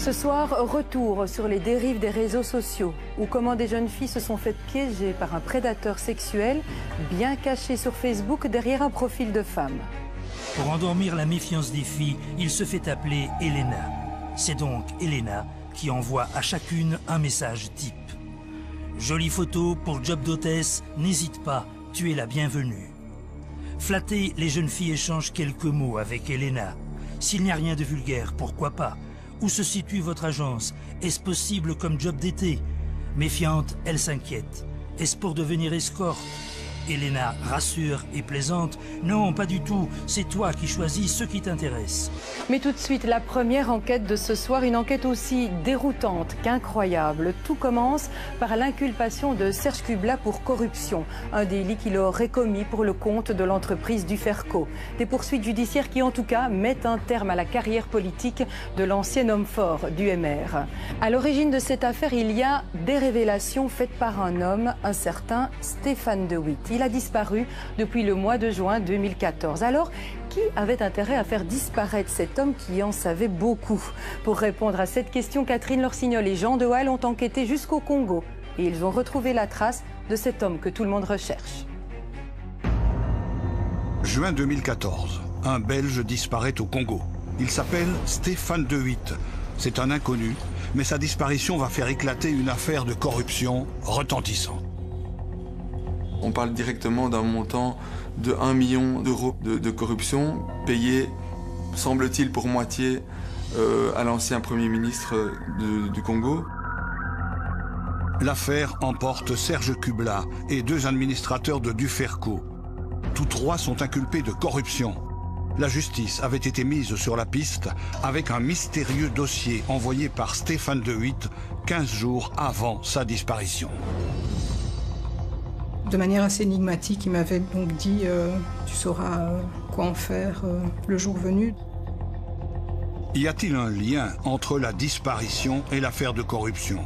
Ce soir, retour sur les dérives des réseaux sociaux ou comment des jeunes filles se sont faites piéger par un prédateur sexuel bien caché sur Facebook derrière un profil de femme. Pour endormir la méfiance des filles, il se fait appeler Elena. C'est donc Elena qui envoie à chacune un message type. Jolie photo pour job d'hôtesse, n'hésite pas, tu es la bienvenue. Flattées, les jeunes filles échangent quelques mots avec Elena. S'il n'y a rien de vulgaire, pourquoi pas? Où se situe votre agence? Est-ce possible comme job d'été? Méfiante, elle s'inquiète. Est-ce pour devenir escorte? Elena rassure et plaisante. Non, pas du tout. C'est toi qui choisis ce qui t'intéresse. Mais tout de suite, la première enquête de ce soir, une enquête aussi déroutante qu'incroyable. Tout commence par l'inculpation de Serge Kubla pour corruption, un délit qu'il aurait commis pour le compte de l'entreprise Duferco. Des poursuites judiciaires qui, en tout cas, mettent un terme à la carrière politique de l'ancien homme fort du MR. À l'origine de cette affaire, il y a des révélations faites par un homme, un certain Stéphane De Witt. Il a disparu depuis le mois de juin 2014. Alors, qui avait intérêt à faire disparaître cet homme qui en savait beaucoup? Pour répondre à cette question, Catherine Lorsignol et Jean Dehalle ont enquêté jusqu'au Congo. Et ils ont retrouvé la trace de cet homme que tout le monde recherche. Juin 2014, un Belge disparaît au Congo. Il s'appelle Stéphane De Witt. C'est un inconnu, mais sa disparition va faire éclater une affaire de corruption retentissante. On parle directement d'un montant de 1 million d'euros de corruption payé, semble-t-il, pour moitié à l'ancien Premier ministre du Congo. L'affaire emporte Serge Kubla et 2 administrateurs de Duferco. Tous 3 sont inculpés de corruption. La justice avait été mise sur la piste avec un mystérieux dossier envoyé par Stéphane De Witt 15 jours avant sa disparition. De manière assez énigmatique, il m'avait donc dit tu sauras quoi en faire le jour venu. Y a-t-il un lien entre la disparition et l'affaire de corruption?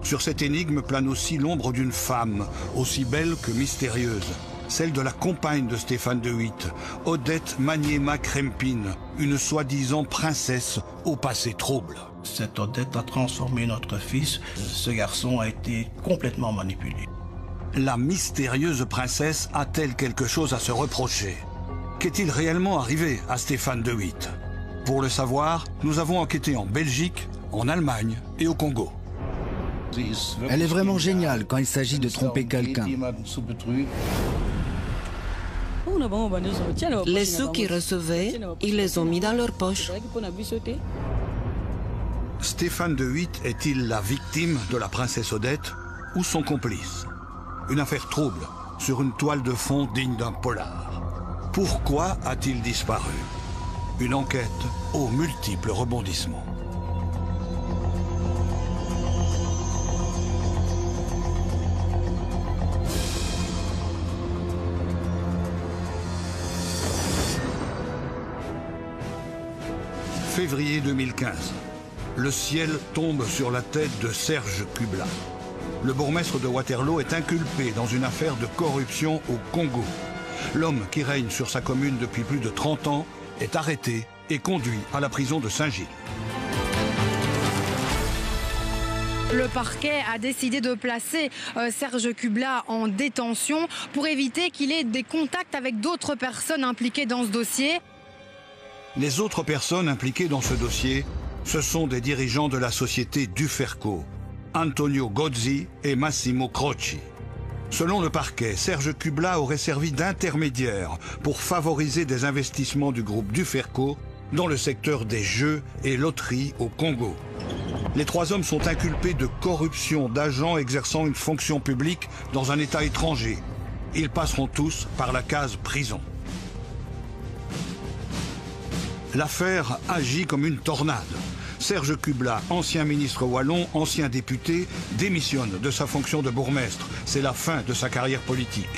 Sur cette énigme plane aussi l'ombre d'une femme, aussi belle que mystérieuse, celle de la compagne de Stéphane De Witt, Odette Maniema Krempin, une soi-disant princesse au passé trouble. Cette Odette a transformé notre fils. Ce garçon a été complètement manipulé. La mystérieuse princesse a-t-elle quelque chose à se reprocher? Qu'est-il réellement arrivé à Stéphane De Witt? Pour le savoir, nous avons enquêté en Belgique, en Allemagne et au Congo. Elle est vraiment géniale quand il s'agit de tromper quelqu'un. Les sous qu'ils recevaient, ils les ont mis dans leur poche. Stéphane De Witt est-il la victime de la princesse Odette ou son complice? Une affaire trouble sur une toile de fond digne d'un polar. Pourquoi a-t-il disparu? Une enquête aux multiples rebondissements. Février 2015. Le ciel tombe sur la tête de Serge Kubla. Le bourgmestre de Waterloo est inculpé dans une affaire de corruption au Congo. L'homme qui règne sur sa commune depuis plus de 30 ans est arrêté et conduit à la prison de Saint-Gilles. Le parquet a décidé de placer Serge Kubla en détention pour éviter qu'il ait des contacts avec d'autres personnes impliquées dans ce dossier. Les autres personnes impliquées dans ce dossier, ce sont des dirigeants de la société Duferco, Antonio Gozzi et Massimo Croci. Selon le parquet, Serge Kubla aurait servi d'intermédiaire pour favoriser des investissements du groupe Duferco dans le secteur des jeux et loteries au Congo. Les 3 hommes sont inculpés de corruption d'agents exerçant une fonction publique dans un État étranger. Ils passeront tous par la case prison. L'affaire agit comme une tornade. Serge Kubla, ancien ministre wallon, ancien député, démissionne de sa fonction de bourgmestre. C'est la fin de sa carrière politique.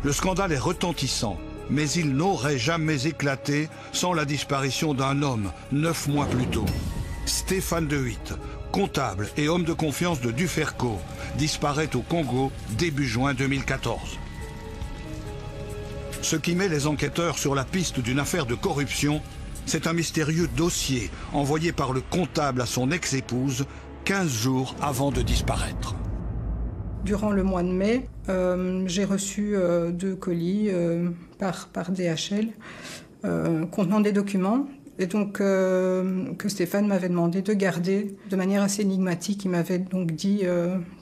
Le scandale est retentissant, mais il n'aurait jamais éclaté sans la disparition d'un homme 9 mois plus tôt. Stéphane De Witt, comptable et homme de confiance de Duferco, disparaît au Congo début juin 2014. Ce qui met les enquêteurs sur la piste d'une affaire de corruption C'est un mystérieux dossier envoyé par le comptable à son ex-épouse 15 jours avant de disparaître. Durant le mois de mai, j'ai reçu 2 colis par DHL contenant des documents. Et donc, que Stéphane m'avait demandé de garder de manière assez énigmatique. Il m'avait donc dit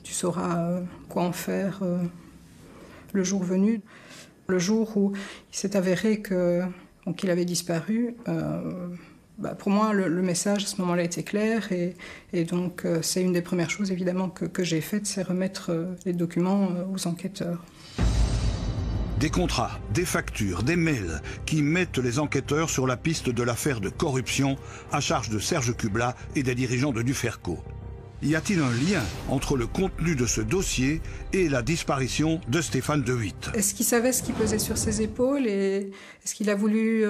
tu sauras quoi en faire le jour venu. Le jour où il s'est avéré qu'il avait disparu, pour moi, le message à ce moment-là était clair. Et donc, c'est une des premières choses, évidemment, que j'ai faites, c'est remettre les documents aux enquêteurs. Des contrats, des factures, des mails qui mettent les enquêteurs sur la piste de l'affaire de corruption à charge de Serge Kubla et des dirigeants de Duferco. Y a-t-il un lien entre le contenu de ce dossier et la disparition de Stéphane De Witt? Est-ce qu'il savait ce qui pesait sur ses épaules et est-ce qu'il a voulu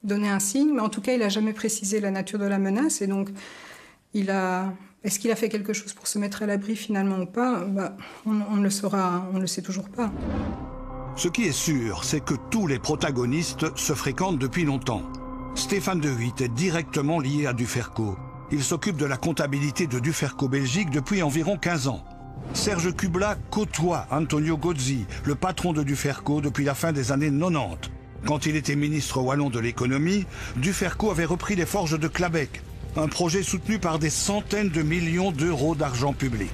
donner un signe? Mais en tout cas, il n'a jamais précisé la nature de la menace et donc est-ce qu'il a fait quelque chose pour se mettre à l'abri finalement ou pas? On ne le saura, on ne le sait toujours pas. Ce qui est sûr, c'est que tous les protagonistes se fréquentent depuis longtemps. Stéphane De Witt est directement lié à Duferco. Il s'occupe de la comptabilité de Duferco Belgique depuis environ 15 ans. Serge Kubla côtoie Antonio Gozzi, le patron de Duferco, depuis la fin des années 90. Quand il était ministre wallon de l'économie, Duferco avait repris les forges de Clabecq, un projet soutenu par des centaines de millions d'euros d'argent public.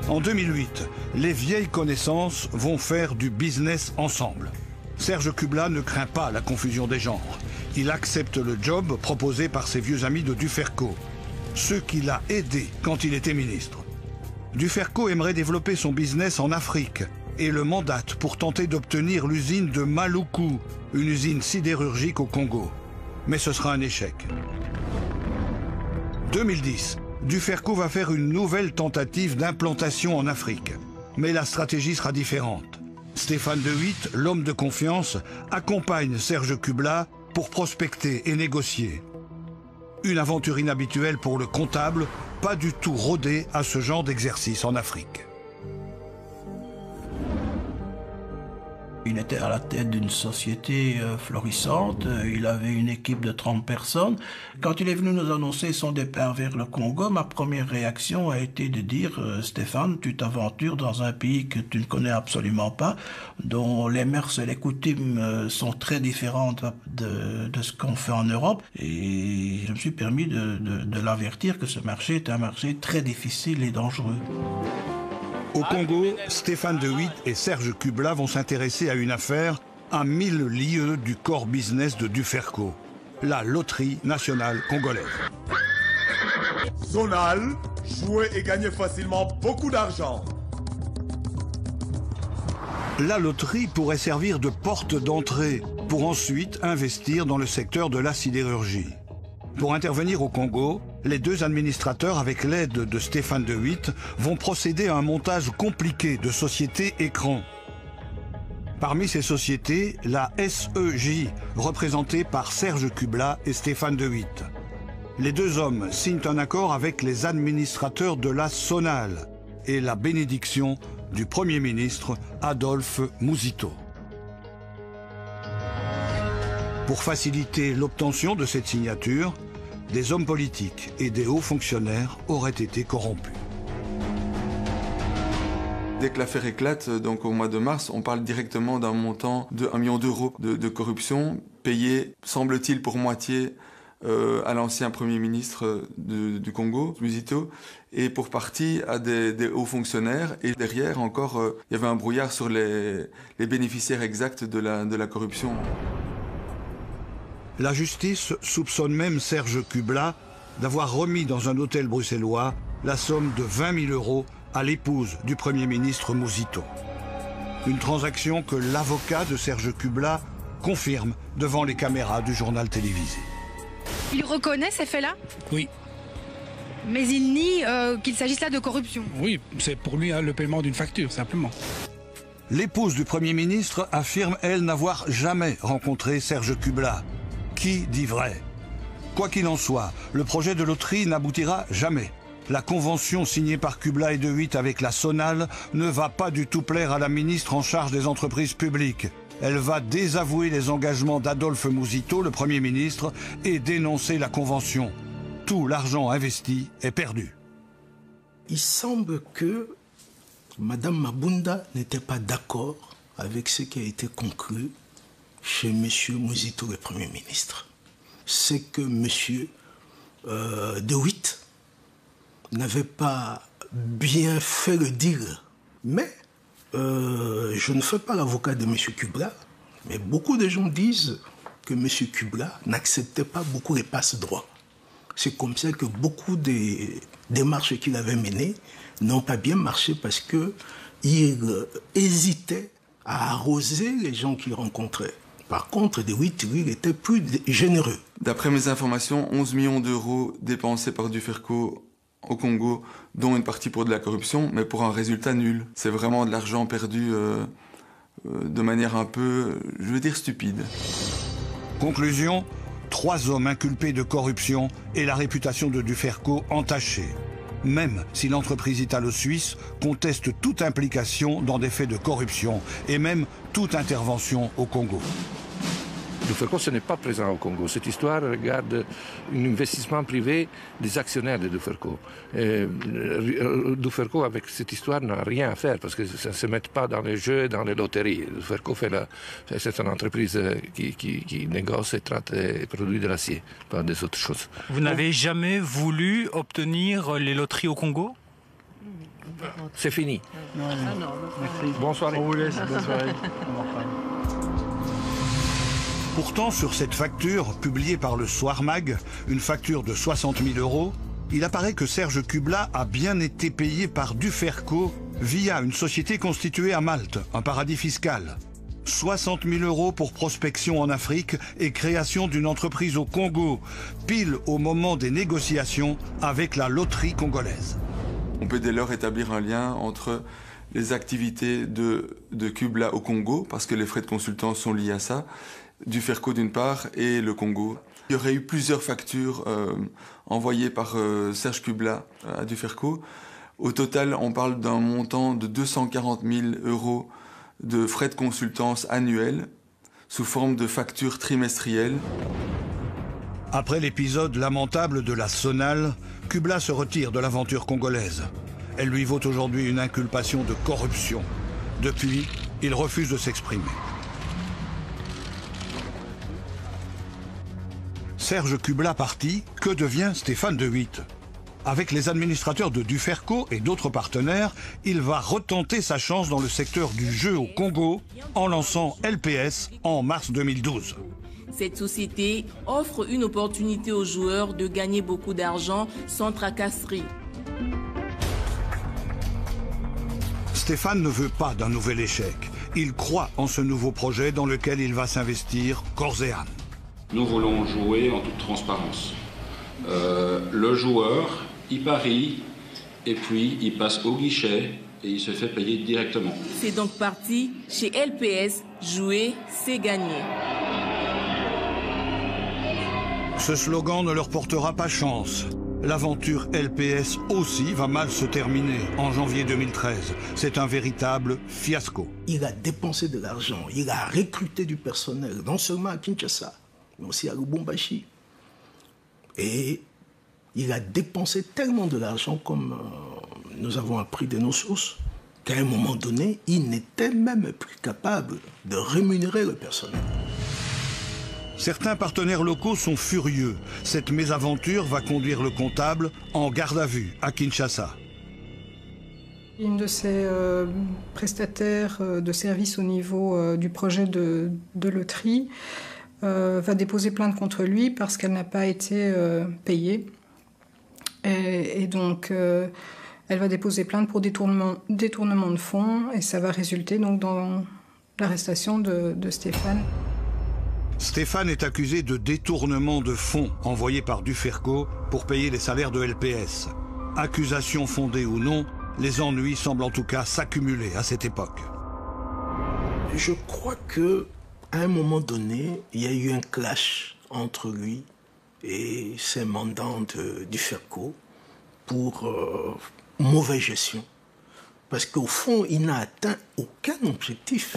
En 2008, les vieilles connaissances vont faire du business ensemble. Serge Kubla ne craint pas la confusion des genres. Il accepte le job proposé par ses vieux amis de Duferco, ceux qu'il a aidés quand il était ministre. Duferco aimerait développer son business en Afrique et le mandate pour tenter d'obtenir l'usine de Maluku, une usine sidérurgique au Congo. Mais ce sera un échec. 2010, Duferco va faire une nouvelle tentative d'implantation en Afrique. Mais la stratégie sera différente. Stéphane De Witt, l'homme de confiance, accompagne Serge Kubla pour prospecter et négocier. Une aventure inhabituelle pour le comptable, pas du tout rodé à ce genre d'exercice en Afrique. Il était à la tête d'une société florissante, il avait une équipe de 30 personnes. Quand il est venu nous annoncer son départ vers le Congo, ma première réaction a été de dire « Stéphane, tu t'aventures dans un pays que tu ne connais absolument pas, dont les mœurs et les coutumes sont très différentes de ce qu'on fait en Europe. » Et je me suis permis de l'avertir que ce marché est un marché très difficile et dangereux. Au Congo, Stéphane De Witt et Serge Kubla vont s'intéresser à une affaire à 1000 lieues du core business de Duferco, la loterie nationale congolaise. Zonal, jouer et gagner facilement beaucoup d'argent. La loterie pourrait servir de porte d'entrée pour ensuite investir dans le secteur de la sidérurgie. Pour intervenir au Congo, les deux administrateurs, avec l'aide de Stéphane De Witt, vont procéder à un montage compliqué de sociétés écrans. Parmi ces sociétés, la SEJ, représentée par Serge Kubla et Stéphane De Witt. Les deux hommes signent un accord avec les administrateurs de la Sonal et la bénédiction du Premier ministre Adolphe Musito. Pour faciliter l'obtention de cette signature, des hommes politiques et des hauts fonctionnaires auraient été corrompus. Dès que l'affaire éclate, donc au mois de mars, on parle directement d'un montant de 1 million d'euros de corruption payé, semble-t-il, pour moitié à l'ancien Premier ministre du Congo, Musito, et pour partie à des hauts fonctionnaires. Et derrière, encore, il y avait un brouillard sur les bénéficiaires exacts de la corruption. La justice soupçonne même Serge Kubla d'avoir remis dans un hôtel bruxellois la somme de 20 000 euros à l'épouse du Premier ministre Musito. Une transaction que l'avocat de Serge Kubla confirme devant les caméras du journal télévisé. Il reconnaît ces faits-là? Oui. Mais il nie qu'il s'agisse là de corruption? Oui, c'est pour lui le paiement d'une facture, simplement. L'épouse du Premier ministre affirme, elle, n'avoir jamais rencontré Serge Kubla. Qui dit vrai? Quoi qu'il en soit, le projet de loterie n'aboutira jamais. La convention signée par Kubla et De Witt avec la Sonal ne va pas du tout plaire à la ministre en charge des entreprises publiques. Elle va désavouer les engagements d'Adolphe Mouzito, le Premier ministre, et dénoncer la Convention. Tout l'argent investi est perdu. Il semble que Mme Mabunda n'était pas d'accord avec ce qui a été conclu chez M. Mouzito, le Premier ministre. C'est que M. De Witt n'avait pas bien fait le deal. Mais je ne fais pas l'avocat de M. Kubla, mais beaucoup de gens disent que M. Kubla n'acceptait pas beaucoup les passe-droits. C'est comme ça que beaucoup des démarches qu'il avait menées n'ont pas bien marché parce qu'il hésitait à arroser les gens qu'il rencontrait. Par contre, De Witt, lui, il était plus généreux. D'après mes informations, 11 millions d'euros dépensés par Duferco au Congo, dont une partie pour de la corruption, mais pour un résultat nul. C'est vraiment de l'argent perdu de manière un peu, je veux dire, stupide. Conclusion, 3 hommes inculpés de corruption et la réputation de Duferco entachée. Même si l'entreprise italo-suisse conteste toute implication dans des faits de corruption et même toute intervention au Congo. Duferco, ce n'est pas présent au Congo. Cette histoire regarde un investissement privé des actionnaires de Duferco. Duferco, avec cette histoire, n'a rien à faire parce que ça ne se met pas dans les jeux, dans les loteries. Duferco, c'est une entreprise qui négocie et traite et produit de l'acier, pas des autres choses. Vous n'avez jamais voulu obtenir les loteries au Congo? C'est fini. Bonsoir. On vous laisse. Bonne soirée. Pourtant, sur cette facture, publiée par le Soir Mag, une facture de 60 000 €, il apparaît que Serge Kubla a bien été payé par Duferco via une société constituée à Malte, un paradis fiscal. 60 000 € pour prospection en Afrique et création d'une entreprise au Congo, pile au moment des négociations avec la loterie congolaise. On peut dès lors établir un lien entre les activités de Kubla au Congo, parce que les frais de consultance sont liés à ça, Duferco d'une part et le Congo. Il y aurait eu plusieurs factures envoyées par Serge Kubla à Duferco. Au total, on parle d'un montant de 240 000 € de frais de consultance annuels sous forme de factures trimestrielles. Après l'épisode lamentable de la Sonale, Kubla se retire de l'aventure congolaise. Elle lui vaut aujourd'hui une inculpation de corruption. Depuis, il refuse de s'exprimer. Serge Kubla parti, que devient Stéphane De Witt? Avec les administrateurs de Duferco et d'autres partenaires, il va retenter sa chance dans le secteur du jeu au Congo en lançant LPS en mars 2012. Cette société offre une opportunité aux joueurs de gagner beaucoup d'argent sans tracasserie. Stéphane ne veut pas d'un nouvel échec. Il croit en ce nouveau projet dans lequel il va s'investir corps et âme. Nous voulons jouer en toute transparence. Le joueur, il parie et puis il passe au guichet et il se fait payer directement. C'est donc parti chez LPS, jouer, c'est gagner. Ce slogan ne leur portera pas chance. L'aventure LPS aussi va mal se terminer en janvier 2013. C'est un véritable fiasco. Il a dépensé de l'argent, il a recruté du personnel, non seulement à Kinshasa, mais aussi à Lubumbashi. Et il a dépensé tellement de l'argent, comme nous avons appris de nos sources, qu'à un moment donné, il n'était même plus capable de rémunérer le personnel. Certains partenaires locaux sont furieux. Cette mésaventure va conduire le comptable en garde à vue à Kinshasa. Une de ses prestataires de services au niveau du projet de loterie va déposer plainte contre lui parce qu'elle n'a pas été payée. Et donc, elle va déposer plainte pour détournement de fonds et ça va résulter donc dans l'arrestation de Stéphane. Stéphane est accusé de détournement de fonds envoyés par Duferco pour payer les salaires de LPS. Accusation fondée ou non, les ennuis semblent en tout cas s'accumuler à cette époque. Je crois que à un moment donné, il y a eu un clash entre lui et ses mandants de Duferco pour mauvaise gestion. Parce qu'au fond, il n'a atteint aucun objectif.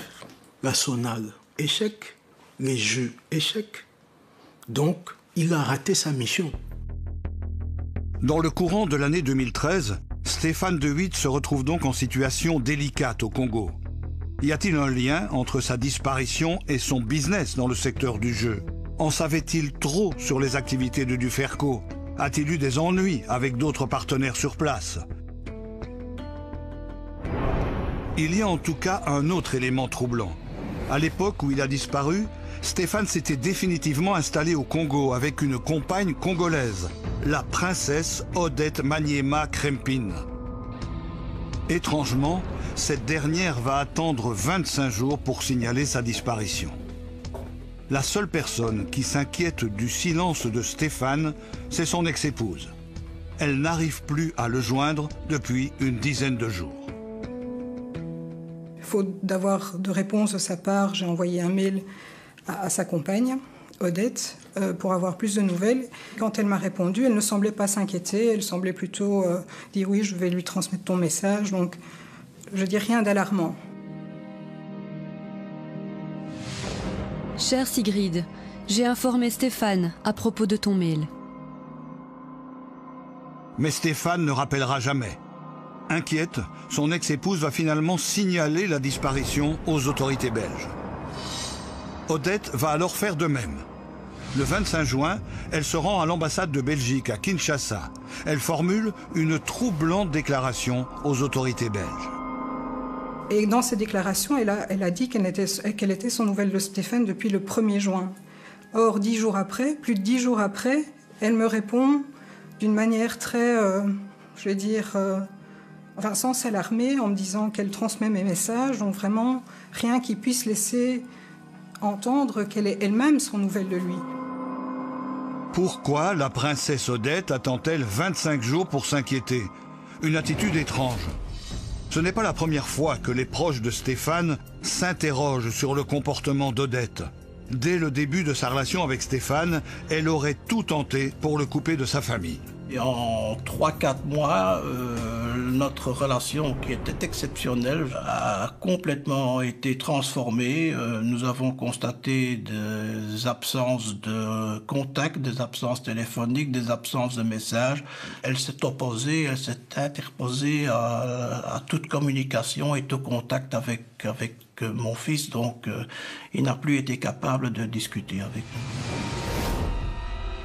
La Sonale, échec, les jeux échecs. Donc, il a raté sa mission. Dans le courant de l'année 2013, Stéphane de Witt se retrouve donc en situation délicate au Congo. Y a-t-il un lien entre sa disparition et son business dans le secteur du jeu? En savait-il trop sur les activités de Duferco? A-t-il eu des ennuis avec d'autres partenaires sur place? Il y a en tout cas un autre élément troublant. À l'époque où il a disparu, Stéphane s'était définitivement installé au Congo avec une compagne congolaise, la princesse Odette Maniema Krempin. Étrangement, cette dernière va attendre 25 jours pour signaler sa disparition. La seule personne qui s'inquiète du silence de Stéphane, c'est son ex-épouse. Elle n'arrive plus à le joindre depuis une dizaine de jours. Faute d'avoir de réponse de sa part, j'ai envoyé un mail à sa compagne, Odette, pour avoir plus de nouvelles. Quand elle m'a répondu, elle ne semblait pas s'inquiéter, elle semblait plutôt dire oui, je vais lui transmettre ton message, donc je dis rien d'alarmant. Chère Sigrid, j'ai informé Stéphane à propos de ton mail. Mais Stéphane ne rappellera jamais. Inquiète, son ex-épouse va finalement signaler la disparition aux autorités belges. Odette va alors faire de même. Le 25 juin, elle se rend à l'ambassade de Belgique à Kinshasa. Elle formule une troublante déclaration aux autorités belges. Et dans ces déclarations, elle a dit qu'elle était sans nouvelles de Stéphane depuis le 1er juin. Or, 10 jours après, plus de 10 jours après, elle me répond d'une manière très, sans s'alarmer, en me disant qu'elle transmet mes messages, donc vraiment rien qui puisse laisser entendre qu'elle est elle-même sans nouvelles de lui. Pourquoi la princesse Odette attend-elle 25 jours pour s'inquiéter? Une attitude étrange. Ce n'est pas la première fois que les proches de Stéphane s'interrogent sur le comportement d'Odette. Dès le début de sa relation avec Stéphane, elle aurait tout tenté pour le couper de sa famille. Et en 3-4 mois, notre relation, qui était exceptionnelle, a complètement été transformée. Nous avons constaté des absences de contact, des absences téléphoniques, des absences de messages. Elle s'est opposée, elle s'est interposée à toute communication et tout contact avec mon fils. Donc, il n'a plus été capable de discuter avec nous.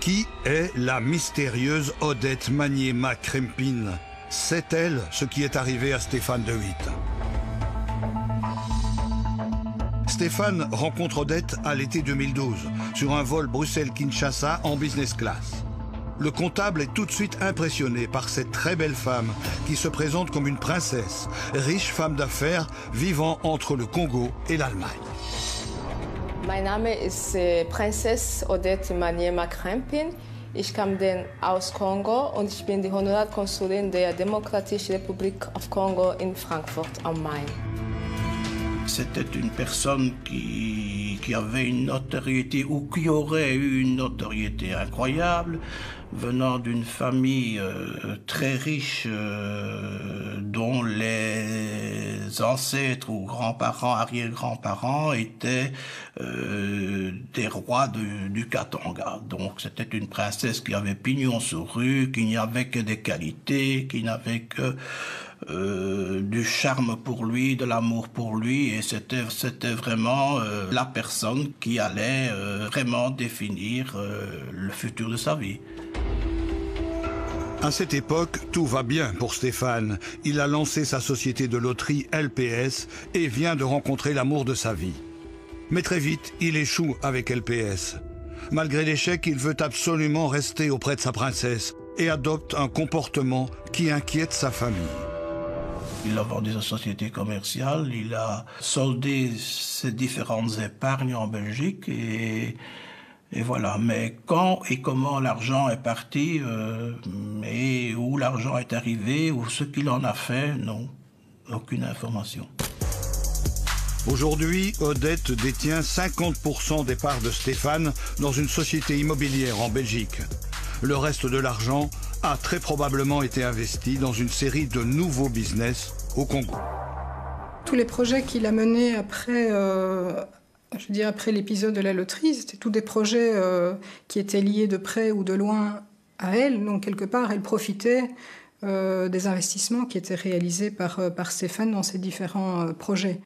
Qui est la mystérieuse Odette Maniema Krempin? C'est elle ce qui est arrivé à Stéphane de Witt. Stéphane rencontre Odette à l'été 2012 sur un vol Bruxelles-Kinshasa en business class. Le comptable est tout de suite impressionné par cette très belle femme qui se présente comme une princesse, riche femme d'affaires vivant entre le Congo et l'Allemagne. Mein Name ist Prinzess Odette Maniema Krempin. Ich komme aus Kongo und ich bin die Honorarkonsulin der Demokratischen Republik of Congo in Frankfurt am Main. C'était une personne qui avait une notoriété ou qui aurait eu une notoriété incroyable, venant d'une famille très riche dont les ancêtres ou grands-parents, arrière-grands-parents étaient des rois du Katanga. Donc c'était une princesse qui avait pignon sur rue, qui n'y avait que des qualités, qui n'avait que du charme pour lui, de l'amour pour lui, et c'était vraiment la personne qui allait vraiment définir le futur de sa vie. À cette époque, tout va bien pour Stéphane. Il a lancé sa société de loterie LPS et vient de rencontrer l'amour de sa vie. Mais très vite, il échoue avec LPS. Malgré l'échec, il veut absolument rester auprès de sa princesse et adopte un comportement qui inquiète sa famille. Il a vendu sa société commerciale, il a soldé ses différentes épargnes en Belgique et voilà. Mais quand et comment l'argent est parti et où l'argent est arrivé ou ce qu'il en a fait, non, aucune information. Aujourd'hui, Odette détient 50% des parts de Stéphane dans une société immobilière en Belgique. Le reste de l'argent a très probablement été investi dans une série de nouveaux business au Congo. Tous les projets qu'il a menés après Je veux dire, après l'épisode de la loterie, c'était tous des projets qui étaient liés de près ou de loin à elle. Donc, quelque part, elle profitait des investissements qui étaient réalisés par Stéphane dans ces différents projets.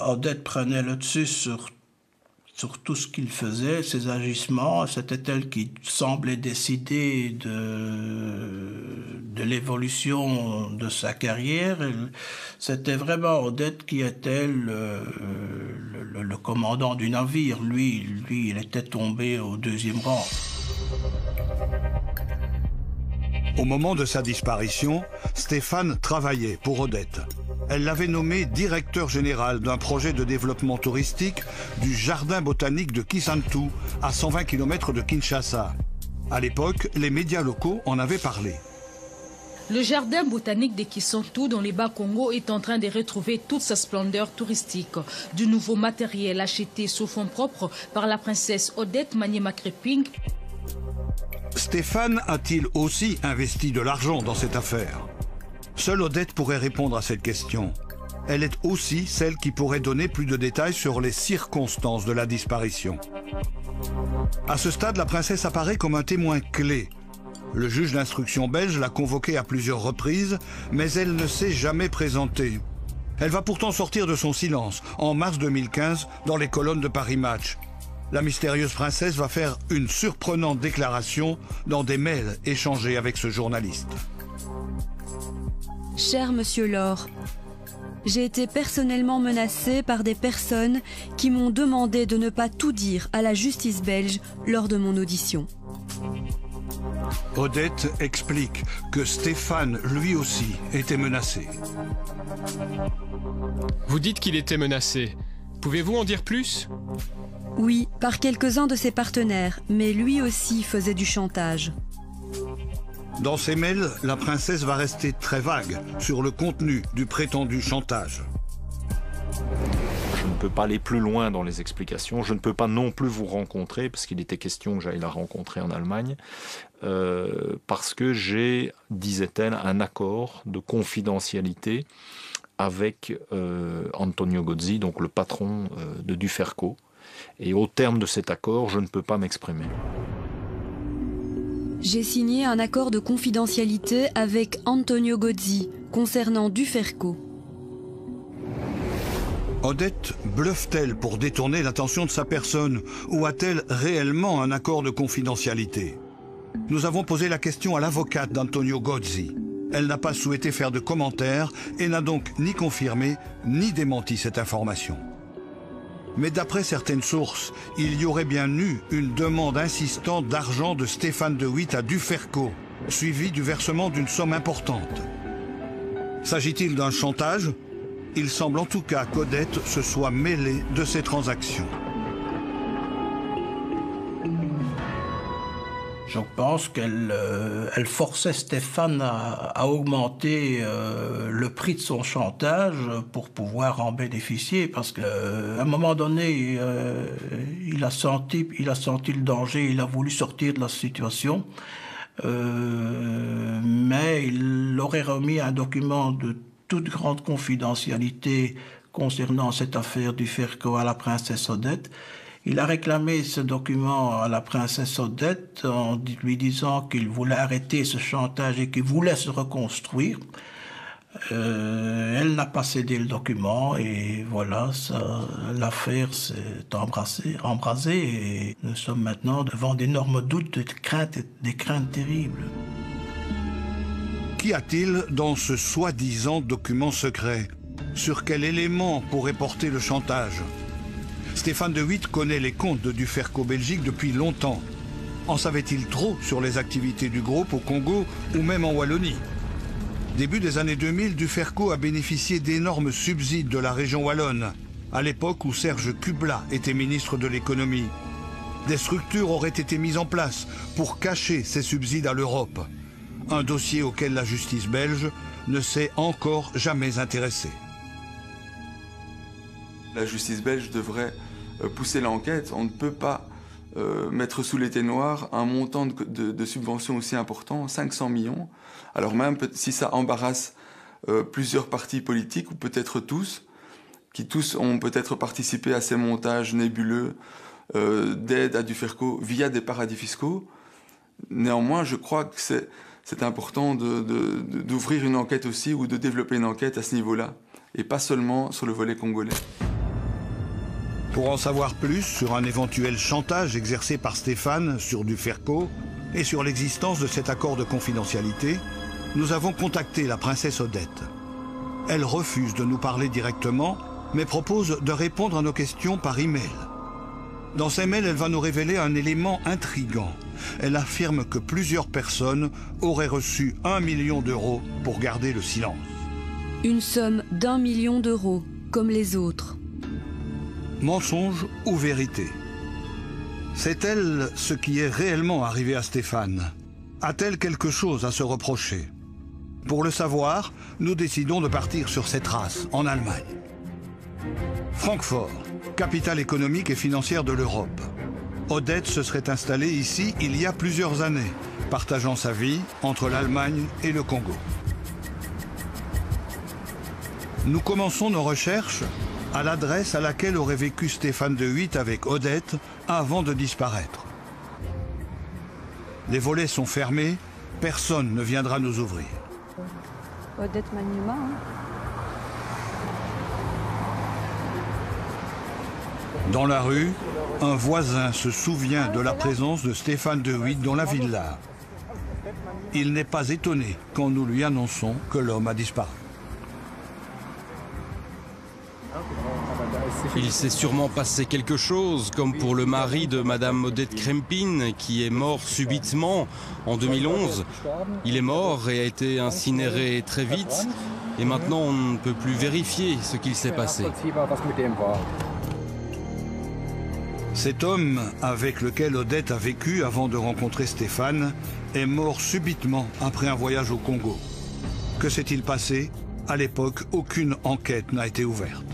Odette prenait le dessus sur tout ce qu'il faisait, ses agissements. C'était elle qui semblait décider de l'évolution de sa carrière. C'était vraiment Odette qui était le commandant du navire. Lui, il était tombé au deuxième rang. Au moment de sa disparition, Stéphane travaillait pour Odette. Elle l'avait nommé directeur général d'un projet de développement touristique du jardin botanique de Kisantu, à 120 km de Kinshasa. À l'époque, les médias locaux en avaient parlé. Le jardin botanique de Kisantu dans les Bas-Congo est en train de retrouver toute sa splendeur touristique. Du nouveau matériel acheté sous fonds propres par la princesse Odette Manyema-Créping. Stéphane a-t-il aussi investi de l'argent dans cette affaire? Seule Odette pourrait répondre à cette question. Elle est aussi celle qui pourrait donner plus de détails sur les circonstances de la disparition. À ce stade, la princesse apparaît comme un témoin clé. Le juge d'instruction belge l'a convoquée à plusieurs reprises, mais elle ne s'est jamais présentée. Elle va pourtant sortir de son silence en mars 2015 dans les colonnes de Paris Match. La mystérieuse princesse va faire une surprenante déclaration dans des mails échangés avec ce journaliste. Cher Monsieur Laure, j'ai été personnellement menacée par des personnes qui m'ont demandé de ne pas tout dire à la justice belge lors de mon audition. Odette explique que Stéphane, lui aussi, était menacé. Vous dites qu'il était menacé. Pouvez-vous en dire plus ? Oui, par quelques-uns de ses partenaires, mais lui aussi faisait du chantage. Dans ses mails, la princesse va rester très vague sur le contenu du prétendu chantage. Je ne peux pas aller plus loin dans les explications. Je ne peux pas non plus vous rencontrer, parce qu'il était question que j'aille la rencontrer en Allemagne, parce que j'ai, disait-elle, un accord de confidentialité avec Antonio Gozzi, donc le patron de Duferco. Et au terme de cet accord, je ne peux pas m'exprimer. J'ai signé un accord de confidentialité avec Antonio Gozzi concernant Duferco. Odette bluffe-t-elle pour détourner l'attention de sa personne ou a-t-elle réellement un accord de confidentialité? Nous avons posé la question à l'avocate d'Antonio Gozzi. Elle n'a pas souhaité faire de commentaires et n'a donc ni confirmé ni démenti cette information. Mais d'après certaines sources, il y aurait bien eu une demande insistante d'argent de Stéphane de Witt à Duferco, suivie du versement d'une somme importante. S'agit-il d'un chantage? Il semble en tout cas qu'Odette se soit mêlée de ces transactions. Je pense qu'elle forçait Stéphane à augmenter le prix de son chantage pour pouvoir en bénéficier, parce qu'à un moment donné, il a senti le danger, il a voulu sortir de la situation, mais il aurait remis un document de toute grande confidentialité concernant cette affaire Duferco à la princesse Odette. Il a réclamé ce document à la princesse Odette en lui disant qu'il voulait arrêter ce chantage et qu'il voulait se reconstruire. Elle n'a pas cédé le document et voilà, l'affaire s'est embrasée et nous sommes maintenant devant d'énormes doutes, des craintes terribles. Qu'y a-t-il dans ce soi-disant document secret? Sur quel élément pourrait porter le chantage? Stéphane de Witt connaît les comptes de Duferco Belgique depuis longtemps. En savait-il trop sur les activités du groupe au Congo ou même en Wallonie? Début des années 2000, Duferco a bénéficié d'énormes subsides de la région wallonne, à l'époque où Serge Kubla était ministre de l'économie. Des structures auraient été mises en place pour cacher ces subsides à l'Europe. Un dossier auquel la justice belge ne s'est encore jamais intéressée. La justice belge devrait pousser l'enquête. On ne peut pas mettre sous les noir un montant de subvention aussi important, 500 millions. Alors même si ça embarrasse plusieurs partis politiques, ou peut-être tous, qui tous ont peut-être participé à ces montages nébuleux d'aide à Duferco via des paradis fiscaux. Néanmoins, je crois que c'est important d'ouvrir une enquête aussi ou de développer une enquête à ce niveau-là et pas seulement sur le volet congolais. Pour en savoir plus sur un éventuel chantage exercé par Stéphane sur Duferco et sur l'existence de cet accord de confidentialité, nous avons contacté la princesse Odette. Elle refuse de nous parler directement, mais propose de répondre à nos questions par email. Dans ces mails, elle va nous révéler un élément intrigant. Elle affirme que plusieurs personnes auraient reçu 1 million d'euros pour garder le silence. Une somme d'1 million d'euros, comme les autres. Mensonge ou vérité? Sait-elle ce qui est réellement arrivé à Stéphane? A-t-elle quelque chose à se reprocher? Pour le savoir, nous décidons de partir sur ses traces, en Allemagne. Francfort, capitale économique et financière de l'Europe. Odette se serait installée ici il y a plusieurs années, partageant sa vie entre l'Allemagne et le Congo. Nous commençons nos recherches à l'adresse à laquelle aurait vécu Stéphane de Witt avec Odette avant de disparaître. Les volets sont fermés, personne ne viendra nous ouvrir. Odette Maniema, hein. Dans la rue, un voisin se souvient de la présence de Stéphane de Witt dans la villa. Il n'est pas étonné quand nous lui annonçons que l'homme a disparu. Il s'est sûrement passé quelque chose, comme pour le mari de Madame Odette Krempin, qui est mort subitement en 2011. Il est mort et a été incinéré très vite, et maintenant on ne peut plus vérifier ce qu'il s'est passé. Cet homme avec lequel Odette a vécu avant de rencontrer Stéphane est mort subitement après un voyage au Congo. Que s'est-il passé? À l'époque, aucune enquête n'a été ouverte.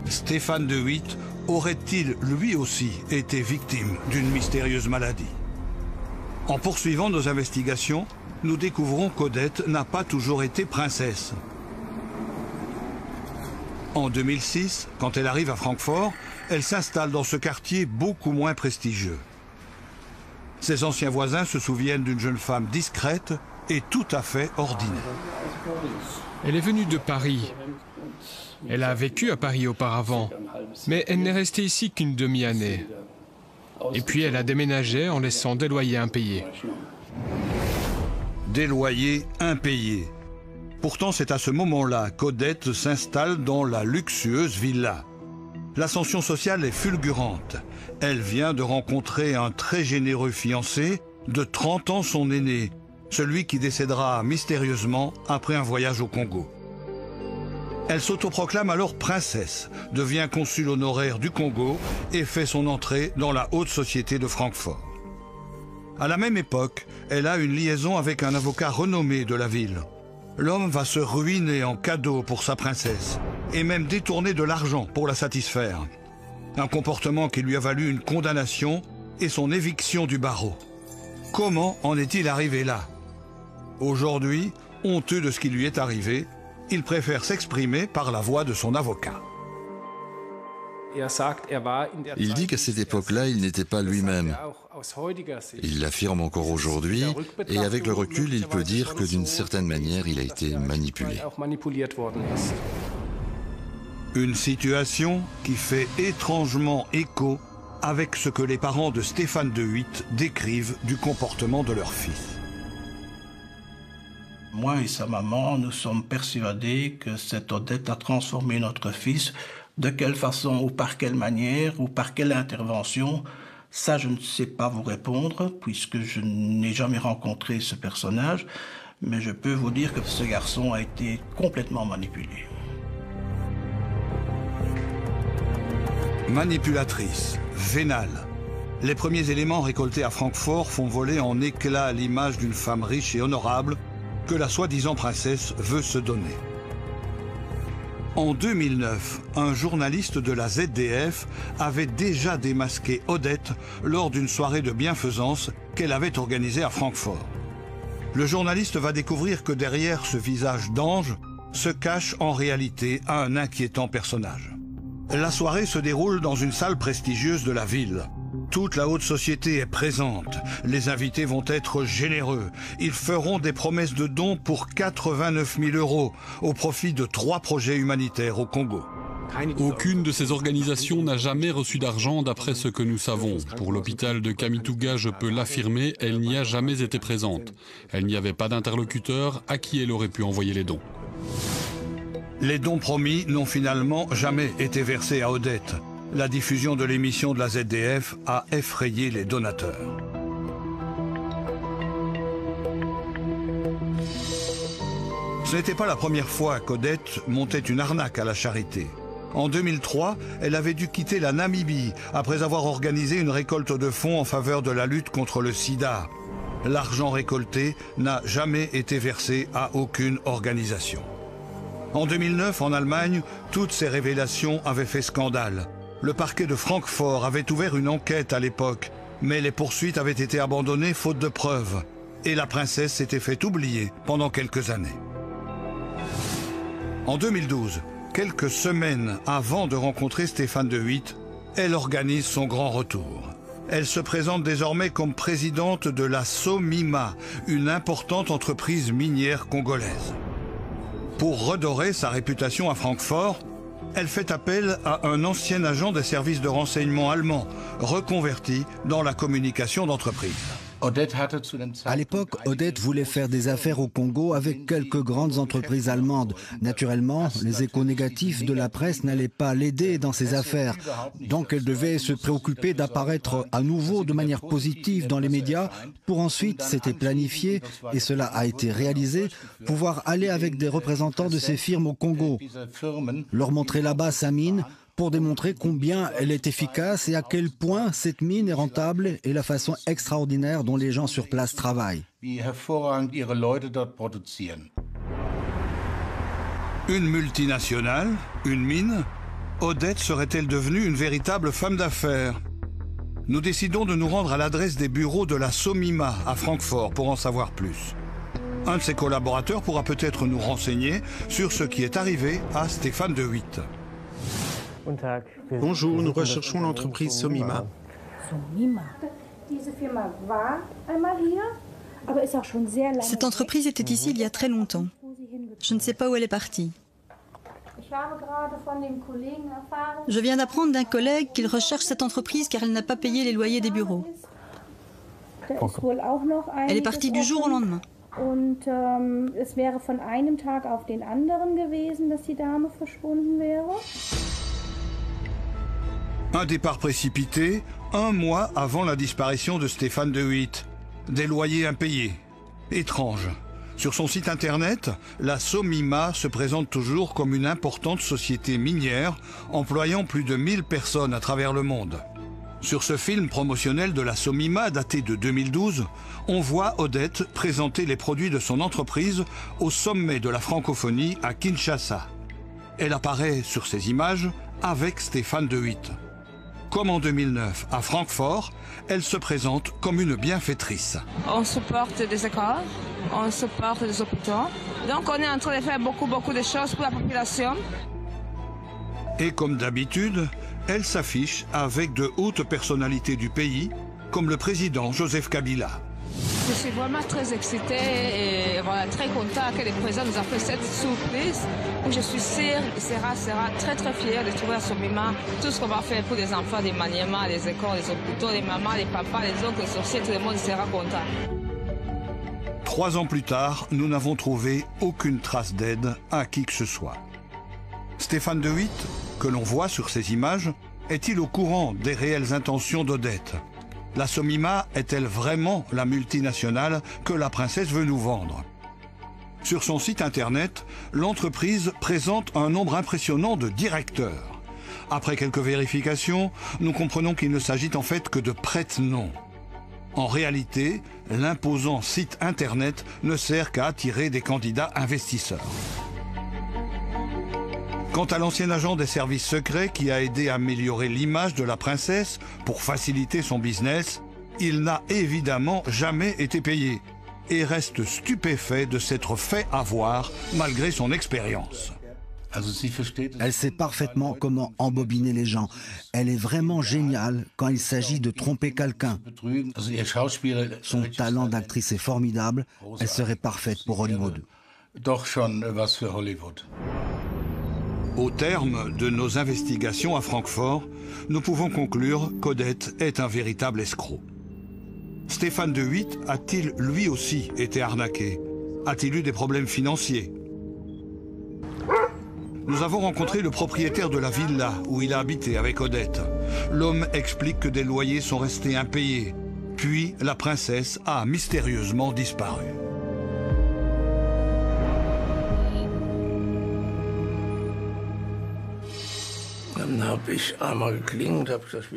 Stéphane de Witt aurait-il lui aussi été victime d'une mystérieuse maladie? En poursuivant nos investigations, nous découvrons qu'Odette n'a pas toujours été princesse. En 2006, quand elle arrive à Francfort, elle s'installe dans ce quartier beaucoup moins prestigieux. Ses anciens voisins se souviennent d'une jeune femme discrète et tout à fait ordinaire. Elle est venue de Paris. Elle a vécu à Paris auparavant, mais elle n'est restée ici qu'une demi-année. Et puis elle a déménagé en laissant des loyers impayés. Des loyers impayés. Pourtant, c'est à ce moment-là qu'Odette s'installe dans la luxueuse villa. L'ascension sociale est fulgurante. Elle vient de rencontrer un très généreux fiancé, de 30 ans son aîné, celui qui décédera mystérieusement après un voyage au Congo. Elle s'autoproclame alors princesse, devient consul honoraire du Congo et fait son entrée dans la haute société de Francfort. À la même époque, elle a une liaison avec un avocat renommé de la ville. L'homme va se ruiner en cadeau pour sa princesse et même détourner de l'argent pour la satisfaire. Un comportement qui lui a valu une condamnation et son éviction du barreau. Comment en est-il arrivé là? Aujourd'hui, honteux de ce qui lui est arrivé, il préfère s'exprimer par la voix de son avocat. Il dit qu'à cette époque-là, il n'était pas lui-même. Il l'affirme encore aujourd'hui, et avec le recul, il peut dire que d'une certaine manière, il a été manipulé. Une situation qui fait étrangement écho avec ce que les parents de Stéphane de Witt décrivent du comportement de leur fils. Moi et sa maman, nous sommes persuadés que cette Odette a transformé notre fils. De quelle façon, ou par quelle manière, ou par quelle intervention, ça je ne sais pas vous répondre, puisque je n'ai jamais rencontré ce personnage, mais je peux vous dire que ce garçon a été complètement manipulé. Manipulatrice, vénale. Les premiers éléments récoltés à Francfort font voler en éclats l'image d'une femme riche et honorable que la soi-disant princesse veut se donner. En 2009, un journaliste de la ZDF avait déjà démasqué Odette lors d'une soirée de bienfaisance qu'elle avait organisée à Francfort. Le journaliste va découvrir que derrière ce visage d'ange, se cache en réalité un inquiétant personnage. La soirée se déroule dans une salle prestigieuse de la ville. Toute la haute société est présente. Les invités vont être généreux. Ils feront des promesses de dons pour 89 000 € au profit de 3 projets humanitaires au Congo. Aucune de ces organisations n'a jamais reçu d'argent d'après ce que nous savons. Pour l'hôpital de Kamituga, je peux l'affirmer, elle n'y a jamais été présente. Elle n'y avait pas d'interlocuteur à qui elle aurait pu envoyer les dons. Les dons promis n'ont finalement jamais été versés à Odette. La diffusion de l'émission de la ZDF a effrayé les donateurs. Ce n'était pas la première fois qu'Odette montait une arnaque à la charité. En 2003, elle avait dû quitter la Namibie après avoir organisé une récolte de fonds en faveur de la lutte contre le sida. L'argent récolté n'a jamais été versé à aucune organisation. En 2009, en Allemagne, toutes ces révélations avaient fait scandale. Le parquet de Francfort avait ouvert une enquête à l'époque, mais les poursuites avaient été abandonnées faute de preuves. Et la princesse s'était fait oublier pendant quelques années. En 2012, quelques semaines avant de rencontrer Stéphane de Witt, elle organise son grand retour. Elle se présente désormais comme présidente de la SOMIMA, une importante entreprise minière congolaise. Pour redorer sa réputation à Francfort, elle fait appel à un ancien agent des services de renseignement allemands, reconverti dans la communication d'entreprise. À l'époque, Odette voulait faire des affaires au Congo avec quelques grandes entreprises allemandes. Naturellement, les échos négatifs de la presse n'allaient pas l'aider dans ses affaires. Donc elle devait se préoccuper d'apparaître à nouveau de manière positive dans les médias pour ensuite, c'était planifié, et cela a été réalisé, pouvoir aller avec des représentants de ces firmes au Congo, leur montrer là-bas sa mine, pour démontrer combien elle est efficace et à quel point cette mine est rentable et la façon extraordinaire dont les gens sur place travaillent. Une multinationale, une mine, Odette serait-elle devenue une véritable femme d'affaires? Nous décidons de nous rendre à l'adresse des bureaux de la SOMIMA à Francfort pour en savoir plus. Un de ses collaborateurs pourra peut-être nous renseigner sur ce qui est arrivé à Stéphane de Witt. Bonjour, nous recherchons l'entreprise SOMIMA. Cette entreprise était ici il y a très longtemps. Je ne sais pas où elle est partie. Je viens d'apprendre d'un collègue qu'il recherche cette entreprise car elle n'a pas payé les loyers des bureaux. Elle est partie du jour au lendemain. Un départ précipité, 1 mois avant la disparition de Stéphane de Witt. Des loyers impayés. Étrange. Sur son site internet, la SOMIMA se présente toujours comme une importante société minière employant plus de 1000 personnes à travers le monde. Sur ce film promotionnel de la SOMIMA daté de 2012, on voit Odette présenter les produits de son entreprise au sommet de la francophonie à Kinshasa. Elle apparaît sur ces images avec Stéphane de Witt. Comme en 2009 à Francfort, elle se présente comme une bienfaitrice. On supporte des écoles, on supporte des hôpitaux. Donc on est en train de faire beaucoup de choses pour la population. Et comme d'habitude, elle s'affiche avec de hautes personnalités du pays, comme le président Joseph Kabila. Je suis vraiment très excitée et voilà, très contente que le président nous a fait cette surprise. Je suis sûre qu'il sera très fier de trouver à SOMIMA tout ce qu'on va faire pour les enfants des Maniema, les écoles, les hôpitaux, les mamans, les papas, les oncles, les sorciers, tout le monde sera content. 3 ans plus tard, nous n'avons trouvé aucune trace d'aide à qui que ce soit. Stéphane de Witt, que l'on voit sur ces images, est-il au courant des réelles intentions d'Odette? La SOMIMA est-elle vraiment la multinationale que la princesse veut nous vendre? Sur son site internet, l'entreprise présente un nombre impressionnant de directeurs. Après quelques vérifications, nous comprenons qu'il ne s'agit en fait que de prête-noms. En réalité, l'imposant site internet ne sert qu'à attirer des candidats investisseurs. Quant à l'ancien agent des services secrets qui a aidé à améliorer l'image de la princesse pour faciliter son business, il n'a évidemment jamais été payé. et reste stupéfait de s'être fait avoir malgré son expérience. Elle sait parfaitement comment embobiner les gens. Elle est vraiment géniale quand il s'agit de tromper quelqu'un. Son talent d'actrice est formidable. Elle serait parfaite pour Hollywood. Au terme de nos investigations à Francfort, nous pouvons conclure qu'Odette est un véritable escroc. Stéphane de Witt a-t-il lui aussi été arnaqué? A-t-il eu des problèmes financiers? Nous avons rencontré le propriétaire de la villa où il a habité avec Odette. L'homme explique que des loyers sont restés impayés. Puis la princesse a mystérieusement disparu.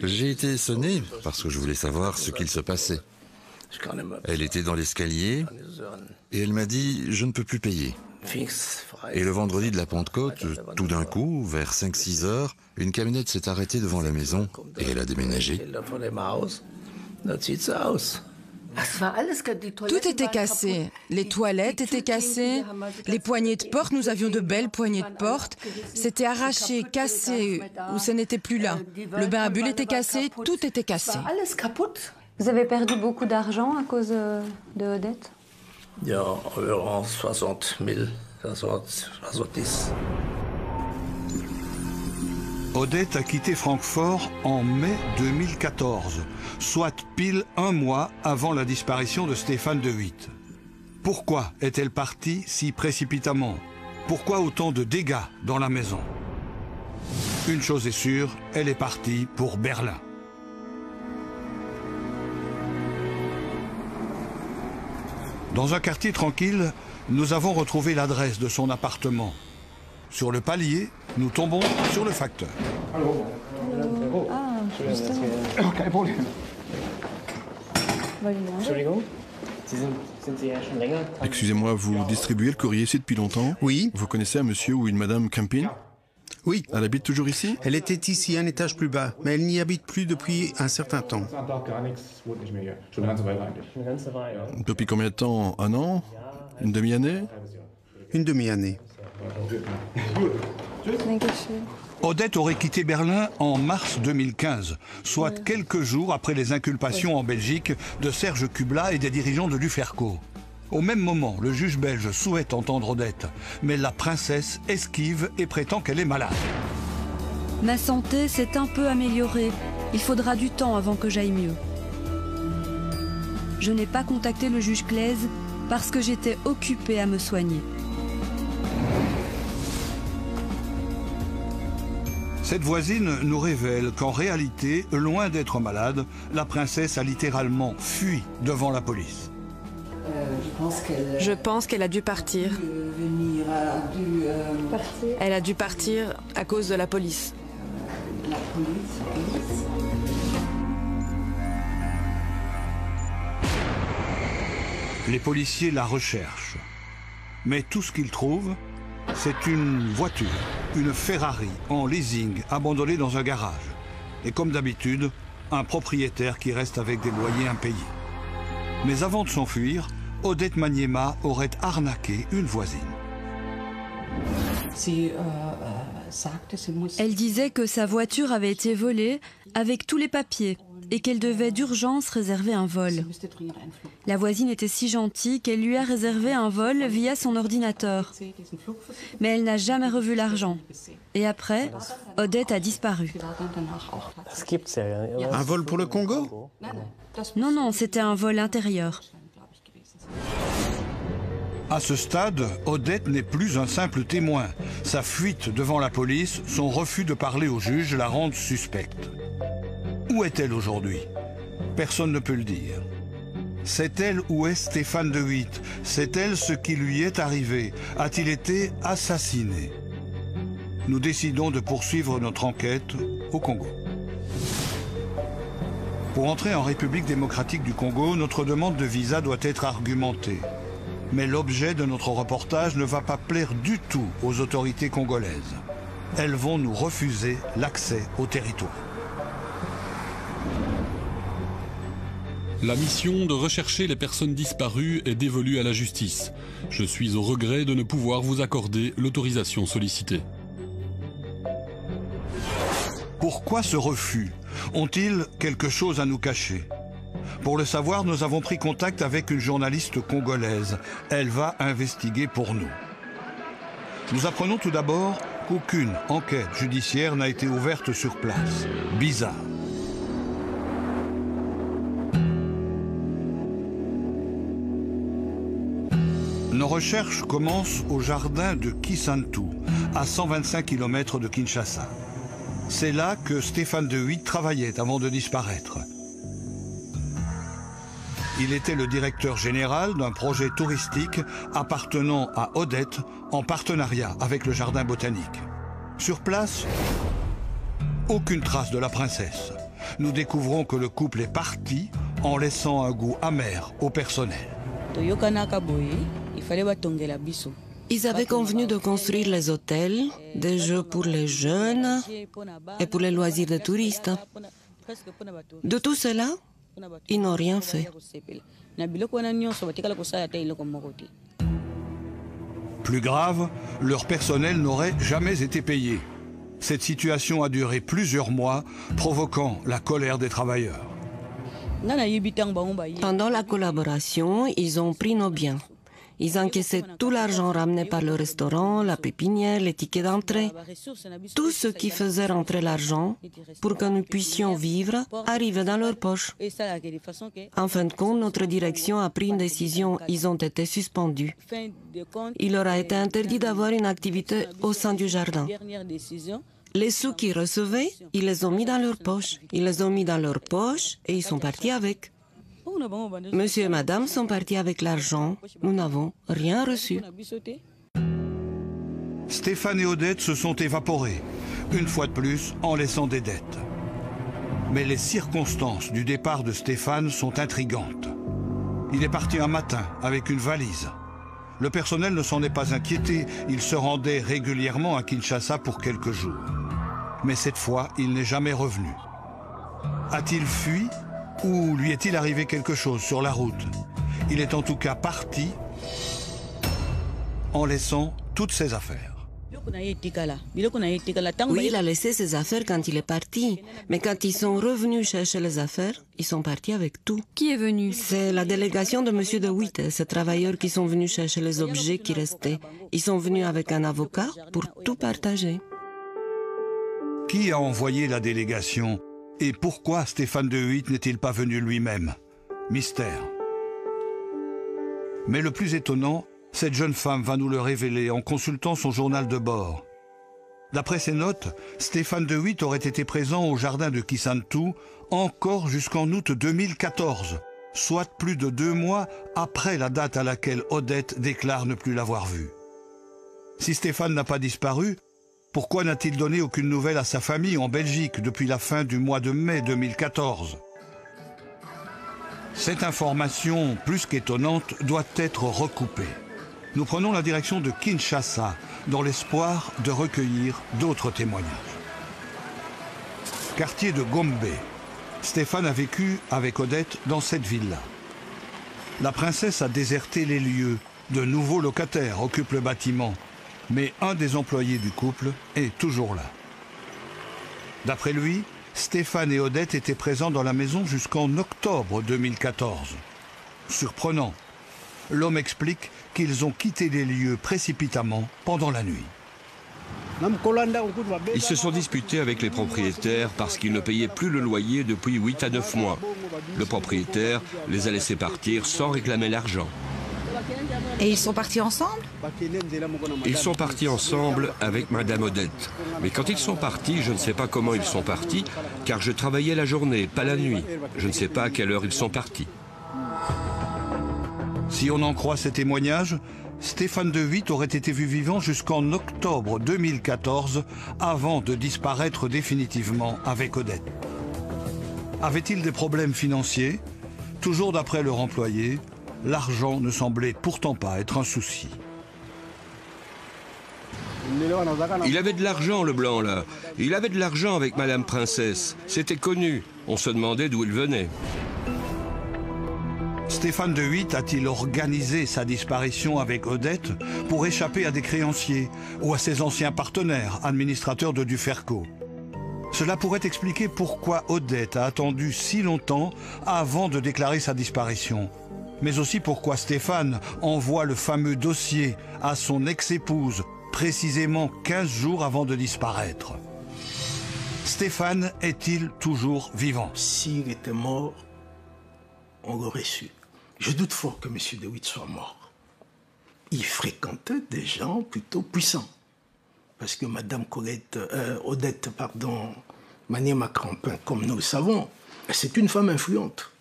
J'ai été sonné parce que je voulais savoir ce qu'il se passait. Elle était dans l'escalier et elle m'a dit « je ne peux plus payer ». Et le vendredi de la Pentecôte, tout d'un coup, vers 5-6 heures, une camionnette s'est arrêtée devant la maison et elle a déménagé. Tout était cassé. Les toilettes étaient cassées, les poignées de porte, nous avions de belles poignées de porte. C'était arraché, cassé, ou ce n'était plus là. Le bain à bulles était cassé, tout était cassé. Vous avez perdu beaucoup d'argent à cause de Odette? environ 60 000, 70. Odette a quitté Francfort en mai 2014, soit pile un mois avant la disparition de Stéphane de Witt. Pourquoi est-elle partie si précipitamment? Pourquoi autant de dégâts dans la maison? Une chose est sûre, elle est partie pour Berlin. Dans un quartier tranquille, nous avons retrouvé l'adresse de son appartement. Sur le palier, nous tombons sur le facteur. Excusez-moi, vous distribuez le courrier ici depuis longtemps? Oui. Vous connaissez un monsieur ou une madame Krempin? Oui. Elle habite toujours ici? Elle était ici un étage plus bas, mais elle n'y habite plus depuis un certain temps. Depuis combien de temps? Un an? Une demi-année? Une demi-année. Odette aurait quitté Berlin en mars 2015, soit quelques jours après les inculpations en Belgique de Serge Kubla et des dirigeants de l'UFERCO. Au même moment, le juge belge souhaite entendre Odette, mais la princesse esquive et prétend qu'elle est malade. Ma santé s'est un peu améliorée. Il faudra du temps avant que j'aille mieux. Je n'ai pas contacté le juge Claise parce que j'étais occupée à me soigner. Cette voisine nous révèle qu'en réalité, loin d'être malade, la princesse a littéralement fui devant la police. Je pense qu'elle a dû partir. Elle a dû partir à cause de la police. Les policiers la recherchent. Mais tout ce qu'ils trouvent, c'est une voiture, une Ferrari en leasing abandonnée dans un garage. Et comme d'habitude, un propriétaire qui reste avec des loyers impayés. Mais avant de s'enfuir, Odette Maniema aurait arnaqué une voisine. Elle disait que sa voiture avait été volée avec tous les papiers et qu'elle devait d'urgence réserver un vol. La voisine était si gentille qu'elle lui a réservé un vol via son ordinateur. Mais elle n'a jamais revu l'argent. Et après, Odette a disparu. Un vol pour le Congo? Non, non, c'était un vol intérieur. À ce stade, Odette n'est plus un simple témoin. Sa fuite devant la police, son refus de parler au juge la rendent suspecte. Où est-elle aujourd'hui? Personne ne peut le dire. C'est-elle où est Stéphane de Witt? C'est-elle ce qui lui est arrivé? A-t-il été assassiné? Nous décidons de poursuivre notre enquête au Congo. Pour entrer en République démocratique du Congo, notre demande de visa doit être argumentée. Mais l'objet de notre reportage ne va pas plaire du tout aux autorités congolaises. Elles vont nous refuser l'accès au territoire. La mission de rechercher les personnes disparues est dévolue à la justice. Je suis au regret de ne pouvoir vous accorder l'autorisation sollicitée. Pourquoi ce refus? Ont-ils quelque chose à nous cacher? Pour le savoir, nous avons pris contact avec une journaliste congolaise. Elle va investiguer pour nous. Nous apprenons tout d'abord qu'aucune enquête judiciaire n'a été ouverte sur place. Bizarre. Nos recherches commencent au jardin de Kisantu, à 125 km de Kinshasa. C'est là que Stéphane de Witt travaillait avant de disparaître. Il était le directeur général d'un projet touristique appartenant à Odette en partenariat avec le jardin botanique. Sur place, aucune trace de la princesse. Nous découvrons que le couple est parti en laissant un goût amer au personnel. Ils avaient convenu de construire les hôtels, des jeux pour les jeunes et pour les loisirs des touristes. De tout cela, ils n'ont rien fait. Plus grave, leur personnel n'aurait jamais été payé. Cette situation a duré plusieurs mois, provoquant la colère des travailleurs. Pendant la collaboration, ils ont pris nos biens. Ils encaissaient tout l'argent ramené par le restaurant, la pépinière, les tickets d'entrée. Tout ce qui faisait rentrer l'argent pour que nous puissions vivre arrivait dans leur poche. En fin de compte, notre direction a pris une décision. Ils ont été suspendus. Il leur a été interdit d'avoir une activité au sein du jardin. Les sous qu'ils recevaient, ils les ont mis dans leur poche. Ils les ont mis dans leur poche et ils sont partis avec. Monsieur et madame sont partis avec l'argent. Nous n'avons rien reçu. Stéphane et Odette se sont évaporés, une fois de plus, en laissant des dettes. Mais les circonstances du départ de Stéphane sont intrigantes. Il est parti un matin avec une valise. Le personnel ne s'en est pas inquiété. Il se rendait régulièrement à Kinshasa pour quelques jours. Mais cette fois, il n'est jamais revenu. A-t-il fui ? Ou lui est-il arrivé quelque chose sur la route? Il est en tout cas parti en laissant toutes ses affaires. Oui, il a laissé ses affaires quand il est parti. Mais quand ils sont revenus chercher les affaires, ils sont partis avec tout. Qui est venu? C'est la délégation de M. de Witt et ces travailleurs qui sont venus chercher les objets qui restaient. Ils sont venus avec un avocat pour tout partager. Qui a envoyé la délégation? Et pourquoi Stéphane de Witt n'est-il pas venu lui-même? Mystère. Mais le plus étonnant, cette jeune femme va nous le révéler en consultant son journal de bord. D'après ses notes, Stéphane de Witt aurait été présent au jardin de Kisantu encore jusqu'en août 2014, soit plus de 2 mois après la date à laquelle Odette déclare ne plus l'avoir vu. Si Stéphane n'a pas disparu, pourquoi n'a-t-il donné aucune nouvelle à sa famille en Belgique depuis la fin du mois de mai 2014? Cette information, plus qu'étonnante, doit être recoupée. Nous prenons la direction de Kinshasa, dans l'espoir de recueillir d'autres témoignages. Quartier de Gombe. Stéphane a vécu avec Odette dans cette ville-là. La princesse a déserté les lieux. De nouveaux locataires occupent le bâtiment. Mais un des employés du couple est toujours là. D'après lui, Stéphane et Odette étaient présents dans la maison jusqu'en octobre 2014. Surprenant. L'homme explique qu'ils ont quitté les lieux précipitamment pendant la nuit. Ils se sont disputés avec les propriétaires parce qu'ils ne payaient plus le loyer depuis 8 à 9 mois. Le propriétaire les a laissés partir sans réclamer l'argent. Et ils sont partis ensemble? Ils sont partis ensemble avec Madame Odette. Mais quand ils sont partis, je ne sais pas comment ils sont partis, car je travaillais la journée, pas la nuit. Je ne sais pas à quelle heure ils sont partis. Si on en croit ces témoignages, Stéphane de Witt aurait été vu vivant jusqu'en octobre 2014, avant de disparaître définitivement avec Odette. Avait-il des problèmes financiers? Toujours d'après leur employé, l'argent ne semblait pourtant pas être un souci. Il avait de l'argent, le blanc, là. Il avait de l'argent avec Madame Princesse. C'était connu. On se demandait d'où il venait. Stéphane de Witt a-t-il organisé sa disparition avec Odette pour échapper à des créanciers ou à ses anciens partenaires, administrateurs de Duferco? Cela pourrait expliquer pourquoi Odette a attendu si longtemps avant de déclarer sa disparition. Mais aussi pourquoi Stéphane envoie le fameux dossier à son ex-épouse, précisément 15 jours avant de disparaître. Stéphane est-il toujours vivant? S'il était mort, on l'aurait su. Je doute fort que M. de Witt soit mort. Il fréquentait des gens plutôt puissants. Parce que Mme Odette, Maniema-Crampin, comme nous le savons, c'est une femme influente.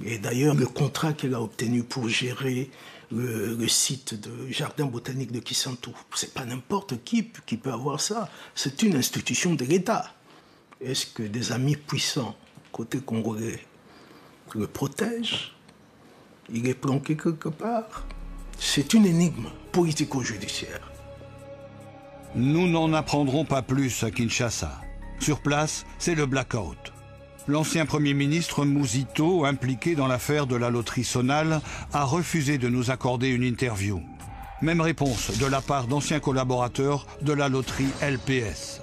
Et d'ailleurs, le contrat qu'elle a obtenu pour gérer le site de jardin botanique de Kisantu, c'est pas n'importe qui peut avoir ça. C'est une institution de l'État. Est-ce que des amis puissants, côté congolais, le protègent? Il est planqué quelque part? C'est une énigme politico-judiciaire. Nous n'en apprendrons pas plus à Kinshasa. Sur place, c'est le blackout. L'ancien Premier ministre Mouzito, impliqué dans l'affaire de la loterie Sonal, a refusé de nous accorder une interview. Même réponse de la part d'anciens collaborateurs de la loterie LPS.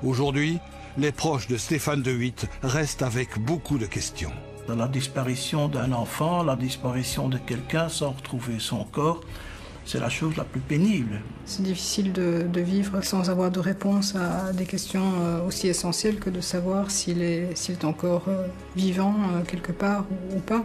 Aujourd'hui, les proches de Stéphane de Witt restent avec beaucoup de questions. Dans la disparition d'un enfant, la disparition de quelqu'un sans retrouver son corps, c'est la chose la plus pénible. C'est difficile de vivre sans avoir de réponse à des questions aussi essentielles que de savoir s'il est encore vivant quelque part ou pas.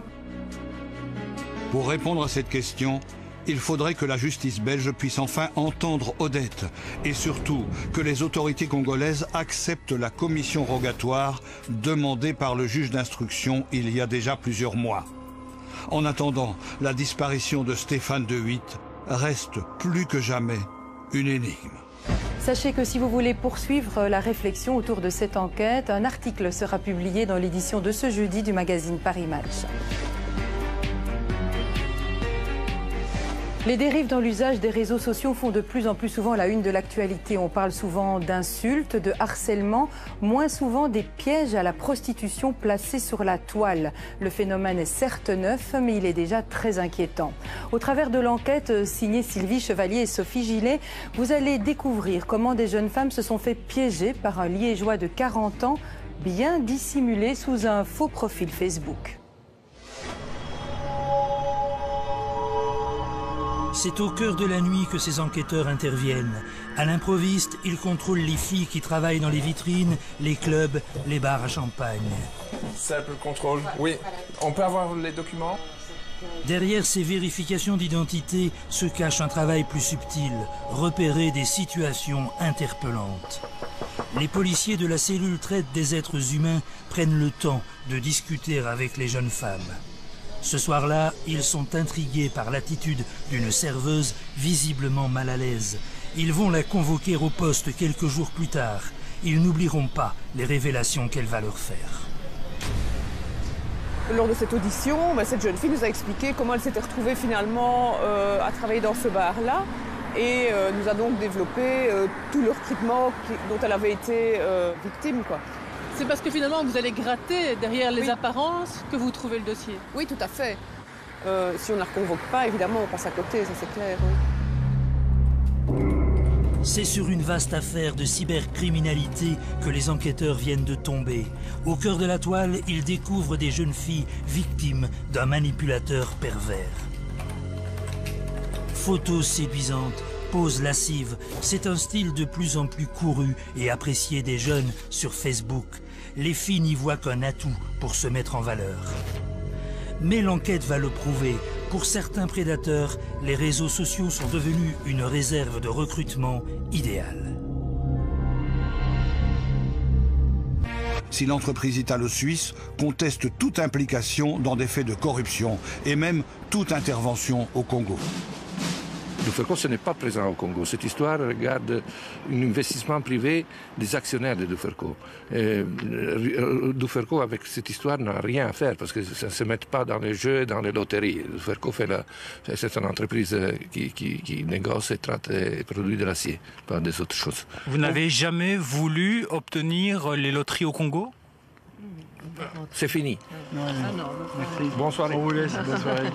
Pour répondre à cette question, il faudrait que la justice belge puisse enfin entendre Odette et surtout que les autorités congolaises acceptent la commission rogatoire demandée par le juge d'instruction il y a déjà plusieurs mois. En attendant, la disparition de Stéphane de Witt reste plus que jamais une énigme. Sachez que si vous voulez poursuivre la réflexion autour de cette enquête, un article sera publié dans l'édition de ce jeudi du magazine Paris Match. Les dérives dans l'usage des réseaux sociaux font de plus en plus souvent la une de l'actualité. On parle souvent d'insultes, de harcèlement, moins souvent des pièges à la prostitution placés sur la toile. Le phénomène est certes neuf, mais il est déjà très inquiétant. Au travers de l'enquête signée Sylvie Chevalier et Sophie Gillet, vous allez découvrir comment des jeunes femmes se sont fait piéger par un Liégeois de 40 ans, bien dissimulé sous un faux profil Facebook. C'est au cœur de la nuit que ces enquêteurs interviennent. À l'improviste, ils contrôlent les filles qui travaillent dans les vitrines, les clubs, les bars à champagne. Simple contrôle, oui. On peut avoir les documents? Derrière ces vérifications d'identité se cache un travail plus subtil, repérer des situations interpellantes. Les policiers de la cellule traite des êtres humains prennent le temps de discuter avec les jeunes femmes. Ce soir-là, ils sont intrigués par l'attitude d'une serveuse visiblement mal à l'aise. Ils vont la convoquer au poste quelques jours plus tard. Ils n'oublieront pas les révélations qu'elle va leur faire. Lors de cette audition, cette jeune fille nous a expliqué comment elle s'était retrouvée finalement à travailler dans ce bar-là et nous a donc développé tout le recrutement dont elle avait été victime, quoi. C'est parce que finalement vous allez gratter derrière les apparences que vous trouvez le dossier. Oui, tout à fait. Si on ne la reconvoque pas, évidemment, on passe à côté, ça c'est clair. Oui. C'est sur une vaste affaire de cybercriminalité que les enquêteurs viennent de tomber. Au cœur de la toile, ils découvrent des jeunes filles victimes d'un manipulateur pervers. Photos séduisantes, poses lascives, c'est un style de plus en plus couru et apprécié des jeunes sur Facebook. Les filles n'y voient qu'un atout pour se mettre en valeur. Mais l'enquête va le prouver. Pour certains prédateurs, les réseaux sociaux sont devenus une réserve de recrutement idéale. Si l'entreprise italo-suisse conteste toute implication dans des faits de corruption et même toute intervention au Congo. Duferco, ce n'est pas présent au Congo. Cette histoire regarde un investissement privé des actionnaires de Duferco. Duferco, avec cette histoire, n'a rien à faire parce que ça ne se met pas dans les jeux, dans les loteries. Duferco, c'est une entreprise qui négocie et traite et produit de l'acier, pas des autres choses. Vous n'avez jamais voulu obtenir les loteries au Congo ? C'est fini. Bonsoir. On vous laisse, bonne soirée.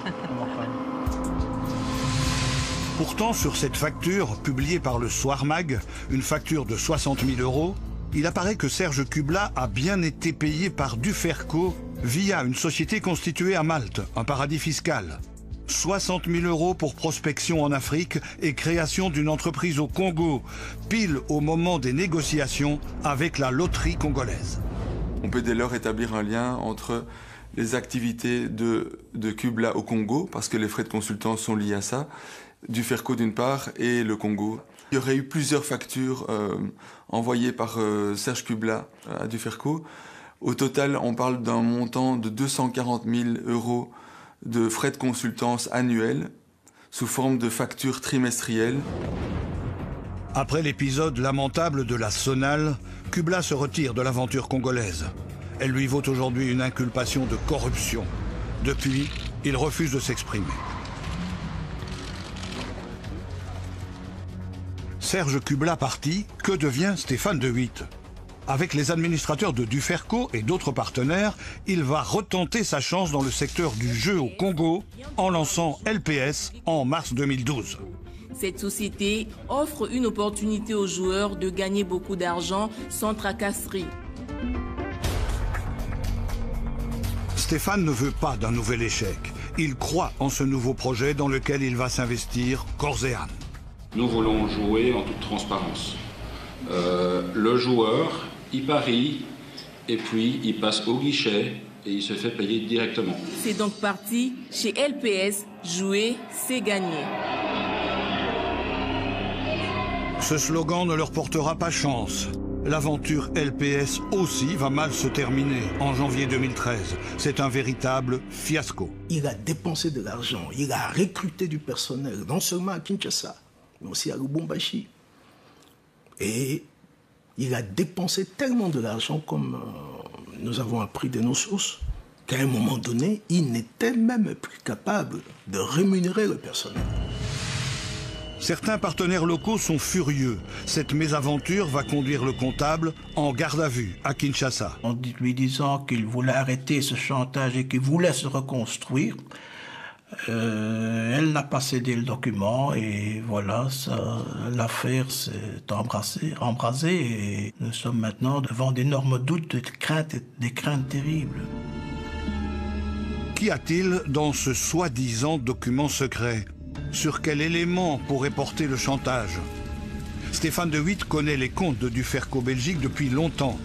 Pourtant, sur cette facture, publiée par le Soir Mag, une facture de 60 000 €, il apparaît que Serge Kubla a bien été payé par Duferco via une société constituée à Malte, un paradis fiscal. 60 000 € pour prospection en Afrique et création d'une entreprise au Congo, pile au moment des négociations avec la loterie congolaise. On peut dès lors établir un lien entre les activités de Kubla au Congo, parce que les frais de consultance sont liés à ça, Duferco d'une part et le Congo. Il y aurait eu plusieurs factures envoyées par Serge Kubla à Duferco. Au total, on parle d'un montant de 240 000 € de frais de consultance annuels sous forme de factures trimestrielles. Après l'épisode lamentable de la Sonal, Kubla se retire de l'aventure congolaise. Elle lui vaut aujourd'hui une inculpation de corruption. Depuis, il refuse de s'exprimer. Serge Kubla parti, que devient Stéphane de Witte? Avec les administrateurs de Duferco et d'autres partenaires, il va retenter sa chance dans le secteur du jeu au Congo en lançant LPS en mars 2012. Cette société offre une opportunité aux joueurs de gagner beaucoup d'argent sans tracasserie. Stéphane ne veut pas d'un nouvel échec. Il croit en ce nouveau projet dans lequel il va s'investir corps et âme. Nous voulons jouer en toute transparence. Le joueur, il parie et puis il passe au guichet et il se fait payer directement. C'est donc parti chez LPS, jouer, c'est gagner. Ce slogan ne leur portera pas chance. L'aventure LPS aussi va mal se terminer en janvier 2013. C'est un véritable fiasco. Il a dépensé de l'argent, il a recruté du personnel, non seulement à Kinshasa, mais aussi à Lubumbashi. Et il a dépensé tellement de l'argent, comme nous avons appris de nos sources, qu'à un moment donné, il n'était même plus capable de rémunérer le personnel. Certains partenaires locaux sont furieux. Cette mésaventure va conduire le comptable en garde à vue à Kinshasa. En lui disant qu'il voulait arrêter ce chantage et qu'il voulait se reconstruire, elle n'a pas cédé le document et voilà, l'affaire s'est embrasée et nous sommes maintenant devant d'énormes doutes, des craintes terribles. Qu'y a-t-il dans ce soi-disant document secret? Sur quel élément pourrait porter le chantage? Stéphane de Witte connaît les comptes de Duferco Belgique depuis longtemps.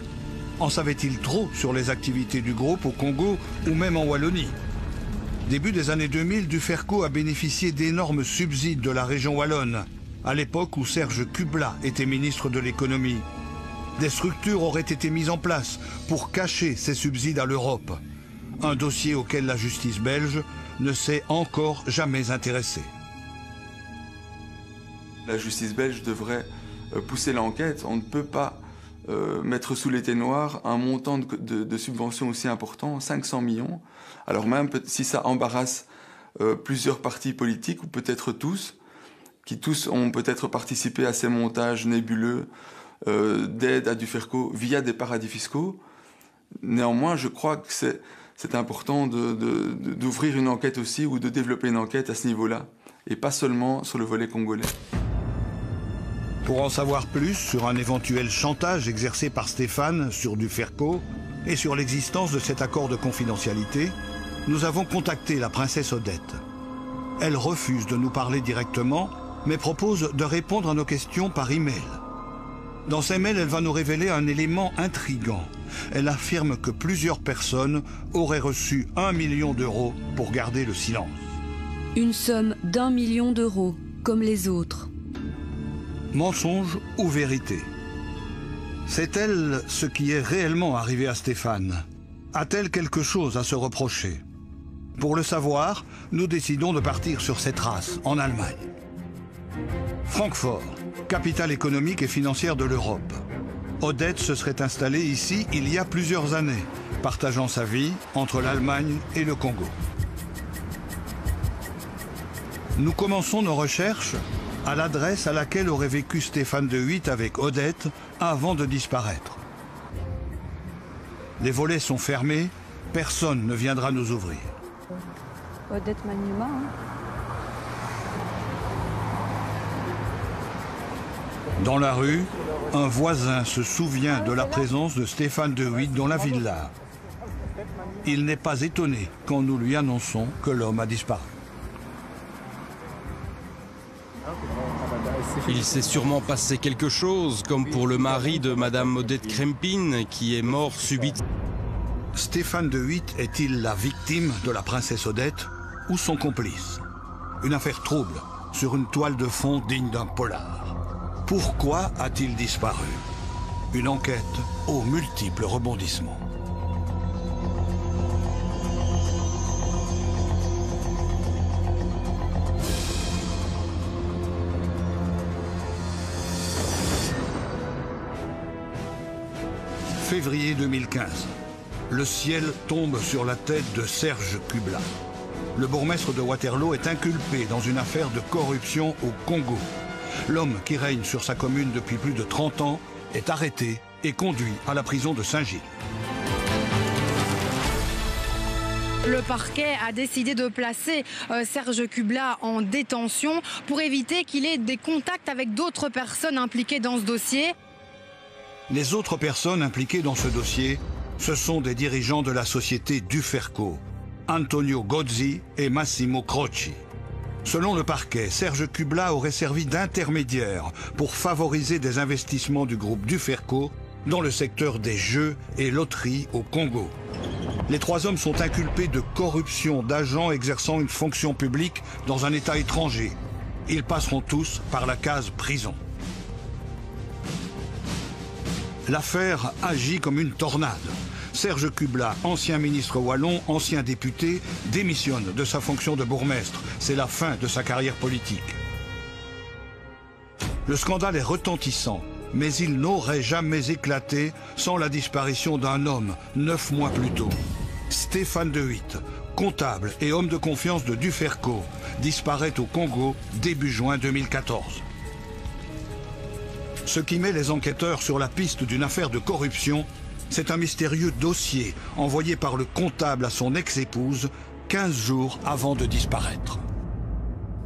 En savait-il trop sur les activités du groupe au Congo ou même en Wallonie? Début des années 2000, Duferco a bénéficié d'énormes subsides de la région wallonne, à l'époque où Serge Kubla était ministre de l'économie. Des structures auraient été mises en place pour cacher ces subsides à l'Europe. Un dossier auquel la justice belge ne s'est encore jamais intéressée. La justice belge devrait pousser l'enquête. On ne peut pas mettre sous l'été noir un montant de subvention aussi important, 500 millions. Alors même si ça embarrasse plusieurs partis politiques, ou peut-être tous, qui tous ont peut-être participé à ces montages nébuleux d'aide à Duferco via des paradis fiscaux, néanmoins je crois que c'est important d'ouvrir une enquête aussi, ou de développer une enquête à ce niveau-là, et pas seulement sur le volet congolais. Pour en savoir plus sur un éventuel chantage exercé par Stéphane sur Duferco et sur l'existence de cet accord de confidentialité, nous avons contacté la princesse Odette. Elle refuse de nous parler directement, mais propose de répondre à nos questions par email. Dans ces mails, elle va nous révéler un élément intrigant. Elle affirme que plusieurs personnes auraient reçu 1 million d'euros pour garder le silence. Une somme d'1 million d'euros, comme les autres. Mensonge ou vérité? Sait-elle ce qui est réellement arrivé à Stéphane? A-t-elle quelque chose à se reprocher? Pour le savoir, nous décidons de partir sur ses traces, en Allemagne. Francfort, capitale économique et financière de l'Europe. Odette se serait installée ici il y a plusieurs années, partageant sa vie entre l'Allemagne et le Congo. Nous commençons nos recherches à l'adresse à laquelle aurait vécu Stéphane de Witte avec Odette avant de disparaître. Les volets sont fermés, personne ne viendra nous ouvrir. Odette Manima, hein. Dans la rue, un voisin se souvient de la présence de Stéphane de Witt dans la villa. Il n'est pas étonné quand nous lui annonçons que l'homme a disparu. Il s'est sûrement passé quelque chose, comme pour le mari de Madame Odette Krempin, qui est mort subitement. Stéphane de Witt est-il la victime de la princesse Odette ou son complice? Une affaire trouble sur une toile de fond digne d'un polar. Pourquoi a-t-il disparu? Une enquête aux multiples rebondissements. Février 2015. Le ciel tombe sur la tête de Serge Kubla. Le bourgmestre de Waterloo est inculpé dans une affaire de corruption au Congo. L'homme qui règne sur sa commune depuis plus de 30 ans est arrêté et conduit à la prison de Saint-Gilles. Le parquet a décidé de placer Serge Kubla en détention pour éviter qu'il ait des contacts avec d'autres personnes impliquées dans ce dossier. Les autres personnes impliquées dans ce dossier, ce sont des dirigeants de la société Duferco, Antonio Gozzi et Massimo Croci. Selon le parquet, Serge Kubla aurait servi d'intermédiaire pour favoriser des investissements du groupe Duferco dans le secteur des jeux et loteries au Congo. Les trois hommes sont inculpés de corruption d'agents exerçant une fonction publique dans un État étranger. Ils passeront tous par la case prison. L'affaire agit comme une tornade. Serge Kubla, ancien ministre wallon, ancien député, démissionne de sa fonction de bourgmestre. C'est la fin de sa carrière politique. Le scandale est retentissant, mais il n'aurait jamais éclaté sans la disparition d'un homme 9 mois plus tôt. Stéphane de Witt, comptable et homme de confiance de Duferco, disparaît au Congo début juin 2014. Ce qui met les enquêteurs sur la piste d'une affaire de corruption, c'est un mystérieux dossier envoyé par le comptable à son ex-épouse 15 jours avant de disparaître.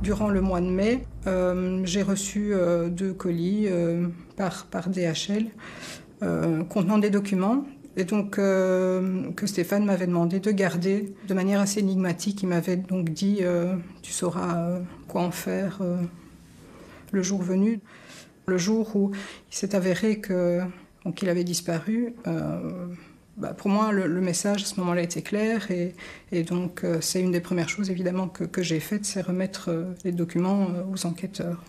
Durant le mois de mai, j'ai reçu 2 colis par DHL contenant des documents et donc que Stéphane m'avait demandé de garder de manière assez énigmatique. Il m'avait donc dit tu sauras quoi en faire le jour venu. Le jour où il s'est avéré qu'il avait disparu, pour moi, le message à ce moment-là était clair. Et donc, c'est une des premières choses, évidemment, que j'ai faites, c'est remettre les documents aux enquêteurs.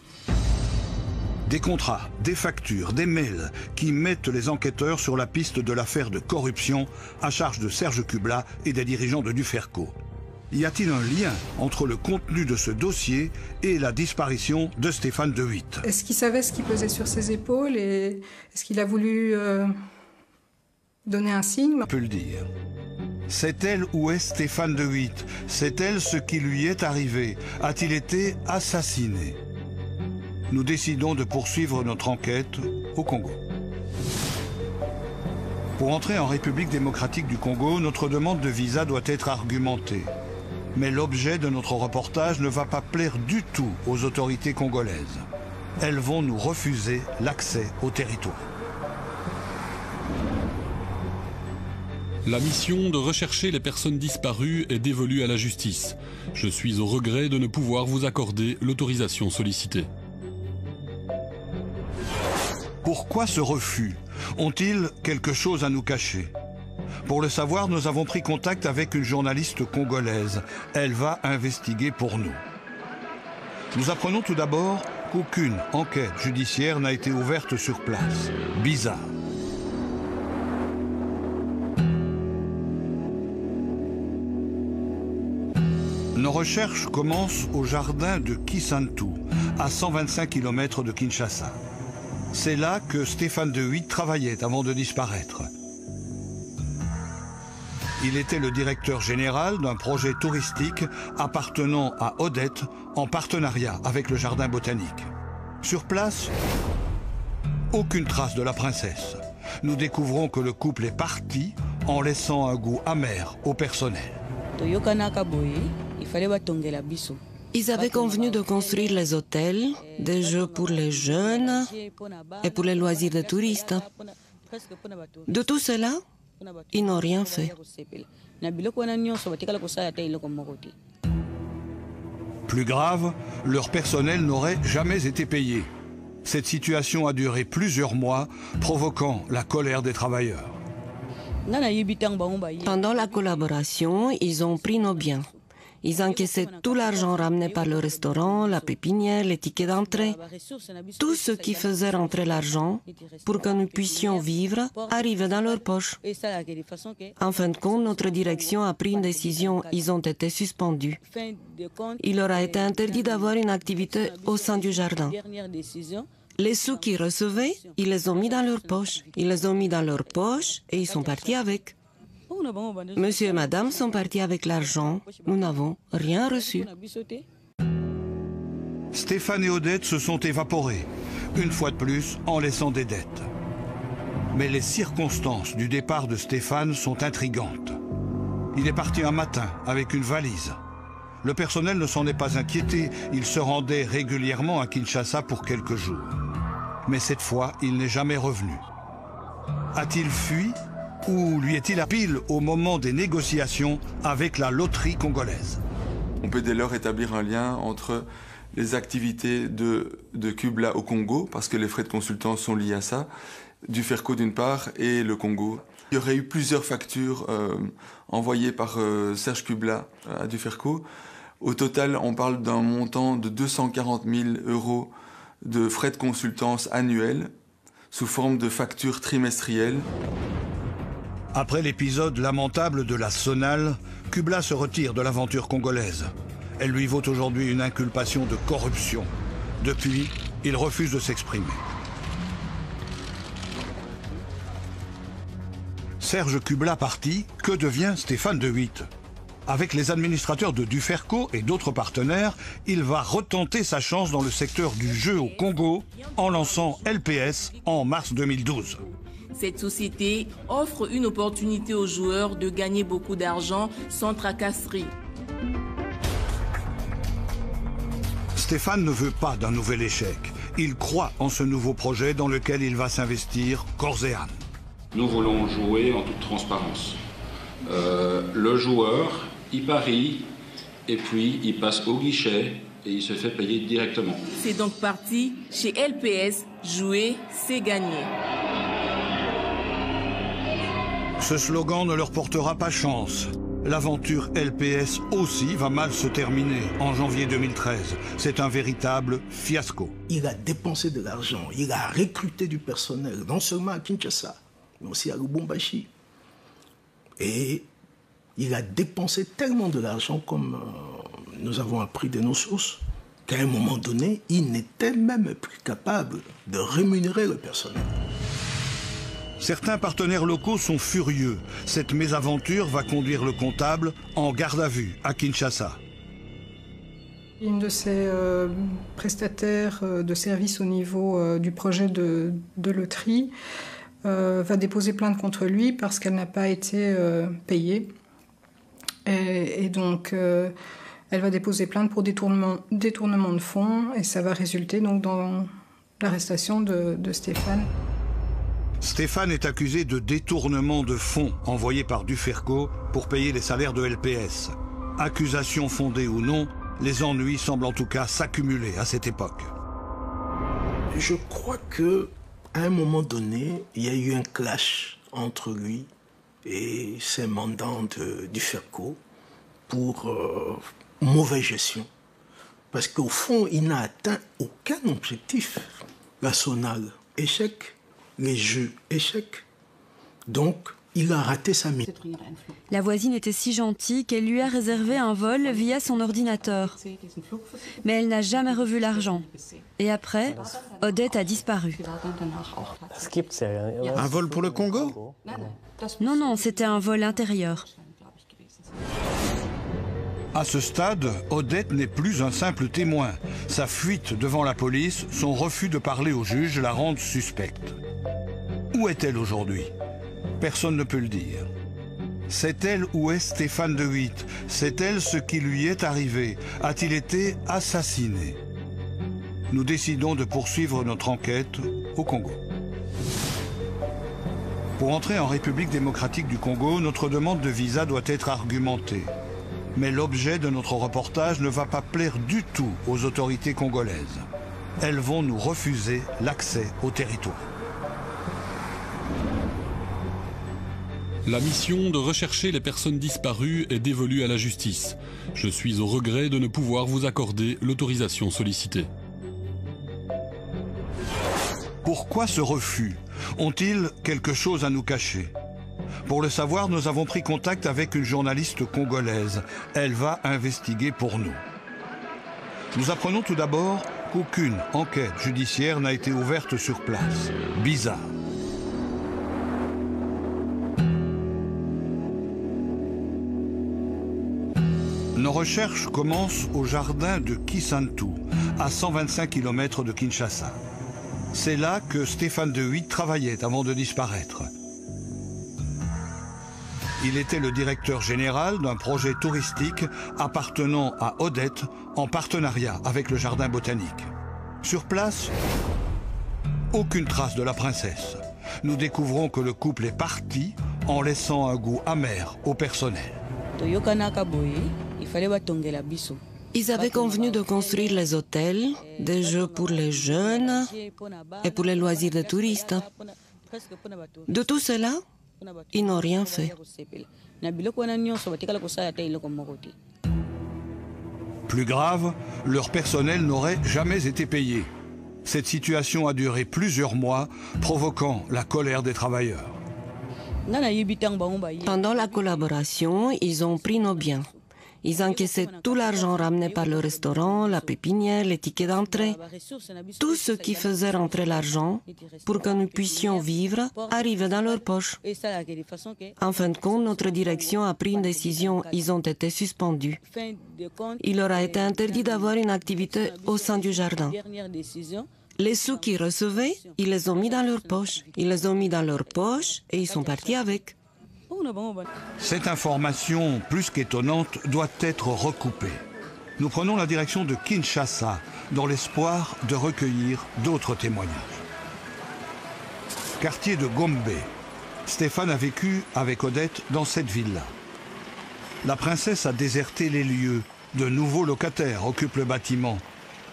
Des contrats, des factures, des mails qui mettent les enquêteurs sur la piste de l'affaire de corruption à charge de Serge Kubla et des dirigeants de Duferco. Y a-t-il un lien entre le contenu de ce dossier et la disparition de Stéphane de Witt? Est-ce qu'il savait ce qui pesait sur ses épaules et est-ce qu'il a voulu donner un signe? On peut le dire. C'est elle ou est Stéphane de Witt? C'est elle ce qui lui est arrivé? A-t-il été assassiné? Nous décidons de poursuivre notre enquête au Congo. Pour entrer en République démocratique du Congo, notre demande de visa doit être argumentée. Mais l'objet de notre reportage ne va pas plaire du tout aux autorités congolaises. Elles vont nous refuser l'accès au territoire. La mission de rechercher les personnes disparues est dévolue à la justice. Je suis au regret de ne pouvoir vous accorder l'autorisation sollicitée. Pourquoi ce refus? Ont-ils quelque chose à nous cacher? Pour le savoir, nous avons pris contact avec une journaliste congolaise. Elle va investiguer pour nous. Nous apprenons tout d'abord qu'aucune enquête judiciaire n'a été ouverte sur place. Bizarre. Nos recherches commencent au jardin de Kisantu, à 125 km de Kinshasa. C'est là que Stéphane de Witt travaillait avant de disparaître. Il était le directeur général d'un projet touristique appartenant à Odette en partenariat avec le jardin botanique. Sur place, aucune trace de la princesse. Nous découvrons que le couple est parti en laissant un goût amer au personnel. Ils avaient convenu de construire les hôtels, des jeux pour les jeunes et pour les loisirs des touristes. De tout cela, ils n'ont rien fait. Plus grave, leur personnel n'aurait jamais été payé. Cette situation a duré plusieurs mois, provoquant la colère des travailleurs. Pendant la collaboration, ils ont pris nos biens. Ils encaissaient tout l'argent ramené par le restaurant, la pépinière, les tickets d'entrée. Tout ce qui faisait rentrer l'argent pour que nous puissions vivre arrivait dans leur poche. En fin de compte, notre direction a pris une décision. Ils ont été suspendus. Il leur a été interdit d'avoir une activité au sein du jardin. Les sous qu'ils recevaient, ils les ont mis dans leur poche. Ils les ont mis dans leur poche et ils sont partis avec. Monsieur et madame sont partis avec l'argent. Nous n'avons rien reçu. Stéphane et Odette se sont évaporés, une fois de plus en laissant des dettes. Mais les circonstances du départ de Stéphane sont intrigantes. Il est parti un matin avec une valise. Le personnel ne s'en est pas inquiété, il se rendait régulièrement à Kinshasa pour quelques jours. Mais cette fois, il n'est jamais revenu. A-t-il fui ou lui est-il à pile au moment des négociations avec la loterie congolaise? On peut dès lors établir un lien entre les activités de Kubla au Congo, parce que les frais de consultance sont liés à ça, du Ferco d'une part et le Congo. Il y aurait eu plusieurs factures envoyées par Serge Kubla à Duferco. Au total, on parle d'un montant de 240 000 € de frais de consultance annuels sous forme de factures trimestrielles. Après l'épisode lamentable de la Sonale, Kubla se retire de l'aventure congolaise. Elle lui vaut aujourd'hui une inculpation de corruption. Depuis, il refuse de s'exprimer. Serge Kubla parti, que devient Stéphane De Witt? Avec les administrateurs de Duferco et d'autres partenaires, il va retenter sa chance dans le secteur du jeu au Congo en lançant LPS en mars 2012. Cette société offre une opportunité aux joueurs de gagner beaucoup d'argent sans tracasserie. Stéphane ne veut pas d'un nouvel échec. Il croit en ce nouveau projet dans lequel il va s'investir corps et âme. Nous voulons jouer en toute transparence. Le joueur, il parie et puis il passe au guichet et il se fait payer directement. C'est donc parti chez LPS, jouer, c'est gagner. Ce slogan ne leur portera pas chance. L'aventure LPS aussi va mal se terminer en janvier 2013. C'est un véritable fiasco. Il a dépensé de l'argent, il a recruté du personnel, non seulement à Kinshasa, mais aussi à Lubumbashi. Et il a dépensé tellement de l'argent, comme nous avons appris de nos sources, qu'à un moment donné, il n'était même plus capable de rémunérer le personnel. Certains partenaires locaux sont furieux. Cette mésaventure va conduire le comptable en garde à vue à Kinshasa. Une de ces prestataires de services au niveau du projet de loterie va déposer plainte contre lui parce qu'elle n'a pas été payée. Et donc, elle va déposer plainte pour détournement de fonds et ça va résulter donc dans l'arrestation de Stéphane. Stéphane est accusé de détournement de fonds envoyés par Duferco pour payer les salaires de LPS. Accusation fondée ou non, les ennuis semblent en tout cas s'accumuler à cette époque. Je crois que à un moment donné, il y a eu un clash entre lui et ses mandants de Duferco pour mauvaise gestion. Parce qu'au fond, il n'a atteint aucun objectif. La Sonale, échec. Les jeux, échec. Donc, il a raté sa mise. La voisine était si gentille qu'elle lui a réservé un vol via son ordinateur. Mais elle n'a jamais revu l'argent. Et après, Odette a disparu. Un vol pour le Congo? Non, non, c'était un vol intérieur. À ce stade, Odette n'est plus un simple témoin. Sa fuite devant la police, son refus de parler au juge la rendent suspecte. Où est-elle aujourd'hui? Personne ne peut le dire. C'est elle où est Stéphane de Witt? C'est elle ce qui lui est arrivé? A-t-il été assassiné? Nous décidons de poursuivre notre enquête au Congo. Pour entrer en République démocratique du Congo, notre demande de visa doit être argumentée. Mais l'objet de notre reportage ne va pas plaire du tout aux autorités congolaises. Elles vont nous refuser l'accès au territoire. La mission de rechercher les personnes disparues est dévolue à la justice. Je suis au regret de ne pouvoir vous accorder l'autorisation sollicitée. Pourquoi ce refus? Ont-ils quelque chose à nous cacher? Pour le savoir, nous avons pris contact avec une journaliste congolaise. Elle va investiguer pour nous. Nous apprenons tout d'abord qu'aucune enquête judiciaire n'a été ouverte sur place. Bizarre. Nos recherches commencent au jardin de Kisantu, à 125 km de Kinshasa. C'est là que Stéphane de Witt travaillait avant de disparaître. Il était le directeur général d'un projet touristique appartenant à Odette en partenariat avec le jardin botanique. Sur place, aucune trace de la princesse. Nous découvrons que le couple est parti en laissant un goût amer au personnel. Ils avaient convenu de construire les hôtels, des jeux pour les jeunes et pour les loisirs des touristes. De tout cela, ils n'ont rien fait. Plus grave, leur personnel n'aurait jamais été payé. Cette situation a duré plusieurs mois, provoquant la colère des travailleurs. Pendant la collaboration, ils ont pris nos biens. Ils encaissaient tout l'argent ramené par le restaurant, la pépinière, les tickets d'entrée. Tout ce qui faisait rentrer l'argent pour que nous puissions vivre arrivait dans leur poche. En fin de compte, notre direction a pris une décision. Ils ont été suspendus. Il leur a été interdit d'avoir une activité au sein du jardin. Les sous qu'ils recevaient, ils les ont mis dans leur poche. Ils les ont mis dans leur poche et ils sont partis avec. Cette information, plus qu'étonnante, doit être recoupée. Nous prenons la direction de Kinshasa, dans l'espoir de recueillir d'autres témoignages. Quartier de Gombe. Stéphane a vécu avec Odette dans cette ville-là. La princesse a déserté les lieux. De nouveaux locataires occupent le bâtiment.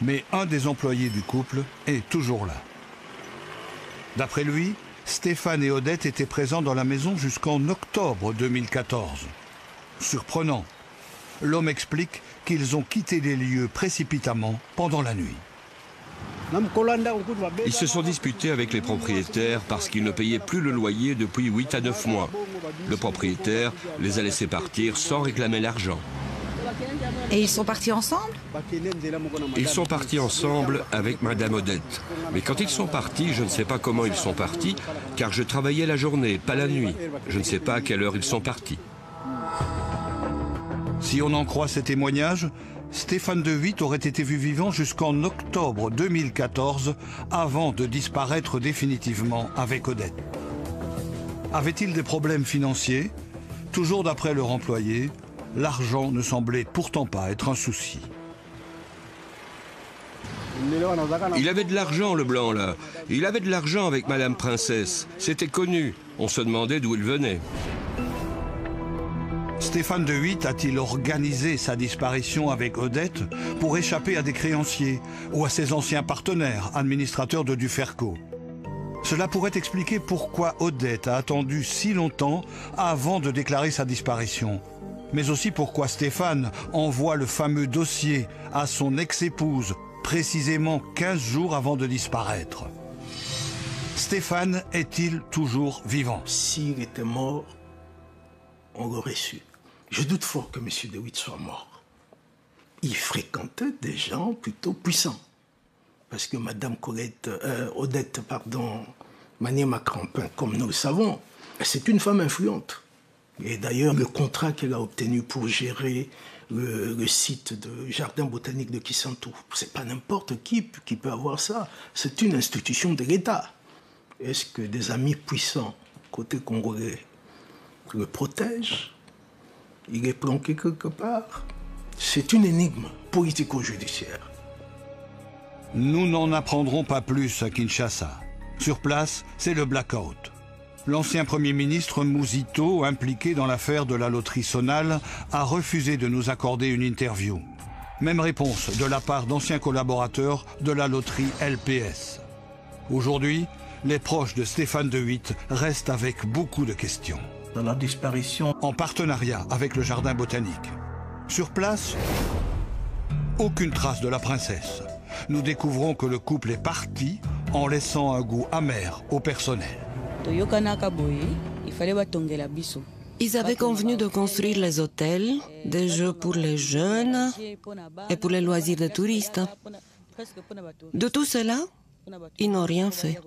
Mais un des employés du couple est toujours là. D'après lui, Stéphane et Odette étaient présents dans la maison jusqu'en octobre 2014. Surprenant. L'homme explique qu'ils ont quitté les lieux précipitamment pendant la nuit. Ils se sont disputés avec les propriétaires parce qu'ils ne payaient plus le loyer depuis 8 à 9 mois. Le propriétaire les a laissés partir sans réclamer l'argent. Et ils sont partis ensemble? Ils sont partis ensemble avec Madame Odette. Mais quand ils sont partis, je ne sais pas comment ils sont partis, car je travaillais la journée, pas la nuit. Je ne sais pas à quelle heure ils sont partis. Si on en croit ces témoignages, Stéphane de Witt aurait été vu vivant jusqu'en octobre 2014, avant de disparaître définitivement avec Odette. Avait-il des problèmes financiers? Toujours d'après leur employé, l'argent ne semblait pourtant pas être un souci. Il avait de l'argent, le blanc, là. Il avait de l'argent avec Madame Princesse. C'était connu. On se demandait d'où il venait. Stéphane de Witt a-t-il organisé sa disparition avec Odette pour échapper à des créanciers ou à ses anciens partenaires, administrateurs de Duferco? Cela pourrait expliquer pourquoi Odette a attendu si longtemps avant de déclarer sa disparition. Mais aussi pourquoi Stéphane envoie le fameux dossier à son ex-épouse, précisément 15 jours avant de disparaître. Stéphane est-il toujours vivant? S'il était mort, on l'aurait su. Je doute fort que M. de Witt soit mort. Il fréquentait des gens plutôt puissants. Parce que Mme Odette, Maniema Crampin, comme nous le savons, c'est une femme influente. Et d'ailleurs, le contrat qu'elle a obtenu pour gérer le site de jardin botanique de Kisantu, c'est pas n'importe qui peut avoir ça. C'est une institution de l'État. Est-ce que des amis puissants, côté congolais, le protège. Il est planqué quelque part. C'est une énigme politico-judiciaire. Nous n'en apprendrons pas plus à Kinshasa. Sur place, c'est le blackout. L'ancien Premier ministre Mouzito, impliqué dans l'affaire de la loterie Sonal, a refusé de nous accorder une interview. Même réponse de la part d'anciens collaborateurs de la loterie LPS. Aujourd'hui, les proches de Stéphane de Witt restent avec beaucoup de questions. Dans la disparition, en partenariat avec le Jardin botanique. Sur place, aucune trace de la princesse. Nous découvrons que le couple est parti en laissant un goût amer au personnel. Ils avaient convenu de construire les hôtels, des jeux pour les jeunes et pour les loisirs des touristes. De tout cela, ils n'ont rien fait.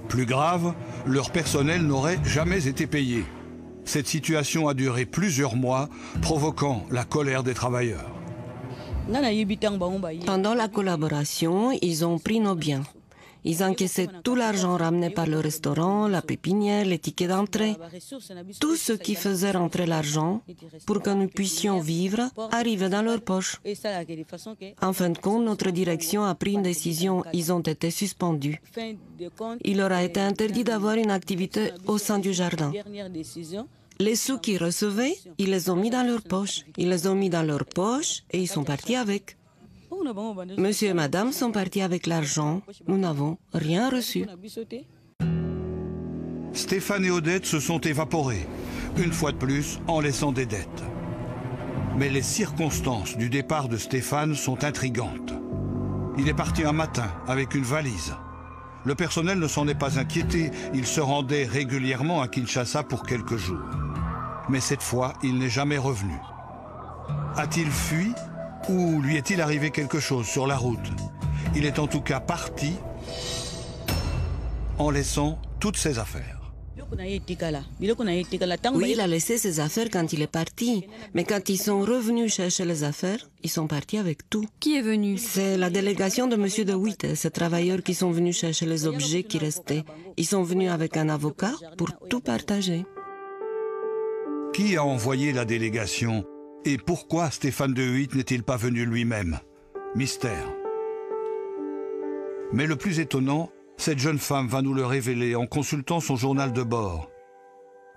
Plus grave, leur personnel n'aurait jamais été payé. Cette situation a duré plusieurs mois, provoquant la colère des travailleurs. Pendant la collaboration, ils ont pris nos biens. Ils encaissaient tout l'argent ramené par le restaurant, la pépinière, les tickets d'entrée. Tout ce qui faisait rentrer l'argent pour que nous puissions vivre arrivait dans leur poche. En fin de compte, notre direction a pris une décision. Ils ont été suspendus. Il leur a été interdit d'avoir une activité au sein du jardin. Les sous qu'ils recevaient, ils les ont mis dans leur poche. Ils les ont mis dans leur poche et ils sont partis avec. Monsieur et madame sont partis avec l'argent. Nous n'avons rien reçu. Stéphane et Odette se sont évaporés, une fois de plus en laissant des dettes. Mais les circonstances du départ de Stéphane sont intrigantes. Il est parti un matin avec une valise. Le personnel ne s'en est pas inquiété. Il se rendait régulièrement à Kinshasa pour quelques jours. Mais cette fois, il n'est jamais revenu. A-t-il fui ? Ou lui est-il arrivé quelque chose sur la route? Il est en tout cas parti en laissant toutes ses affaires. Oui, il a laissé ses affaires quand il est parti. Mais quand ils sont revenus chercher les affaires, ils sont partis avec tout. Qui est venu? C'est la délégation de M. de Witt, ces travailleurs qui sont venus chercher les objets qui restaient. Ils sont venus avec un avocat pour tout partager. Qui a envoyé la délégation? Et pourquoi Stéphane de Witt n'est-il pas venu lui-même? Mystère. Mais le plus étonnant, cette jeune femme va nous le révéler en consultant son journal de bord.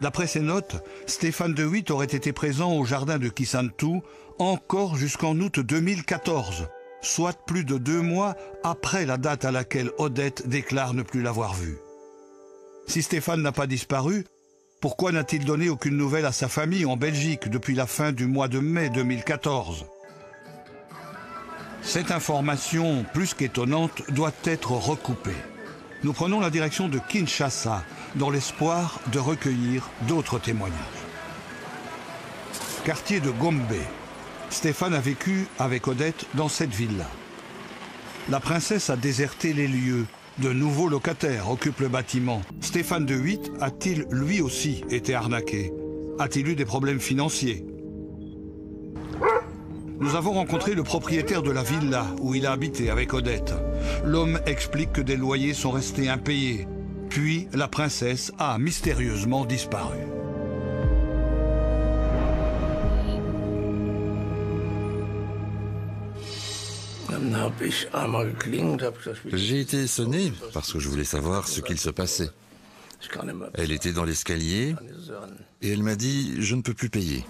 D'après ses notes, Stéphane de Witt aurait été présent au jardin de Kisantu encore jusqu'en août 2014, soit plus de 2 mois après la date à laquelle Odette déclare ne plus l'avoir vu. Si Stéphane n'a pas disparu, pourquoi n'a-t-il donné aucune nouvelle à sa famille en Belgique depuis la fin du mois de mai 2014? Cette information, plus qu'étonnante, doit être recoupée. Nous prenons la direction de Kinshasa, dans l'espoir de recueillir d'autres témoignages. Quartier de Gombe. Stéphane a vécu avec Odette dans cette ville-là. La princesse a déserté les lieux. De nouveaux locataires occupent le bâtiment. Stéphane de Witt a-t-il lui aussi été arnaqué? A-t-il eu des problèmes financiers? Nous avons rencontré le propriétaire de la villa où il a habité avec Odette. L'homme explique que des loyers sont restés impayés. Puis la princesse a mystérieusement disparu. J'ai été sonné parce que je voulais savoir ce qu'il se passait. Elle était dans l'escalier et elle m'a dit « je ne peux plus payer ».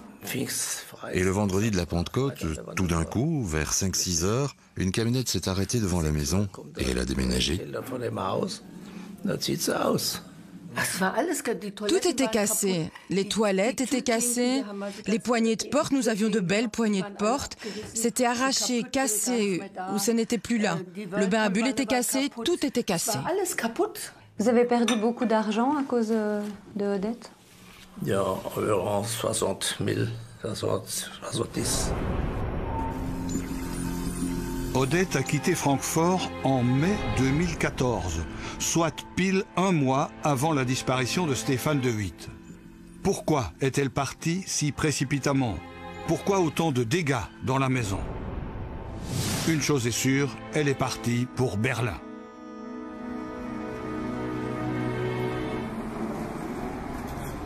Et le vendredi de la Pentecôte, tout d'un coup, vers 5-6 heures, une camionnette s'est arrêtée devant la maison et elle a déménagé. Tout était cassé. Les toilettes étaient cassées, les poignées de porte, nous avions de belles poignées de porte. C'était arraché, cassé, ou ce n'était plus là. Le bain à bulles était cassé, tout était cassé. Vous avez perdu beaucoup d'argent à cause de Odette? Environ 60 000, 70. Odette a quitté Francfort en mai 2014, soit pile 1 mois avant la disparition de Stéphane de Witt. Pourquoi est-elle partie si précipitamment? Pourquoi autant de dégâts dans la maison? Une chose est sûre, elle est partie pour Berlin.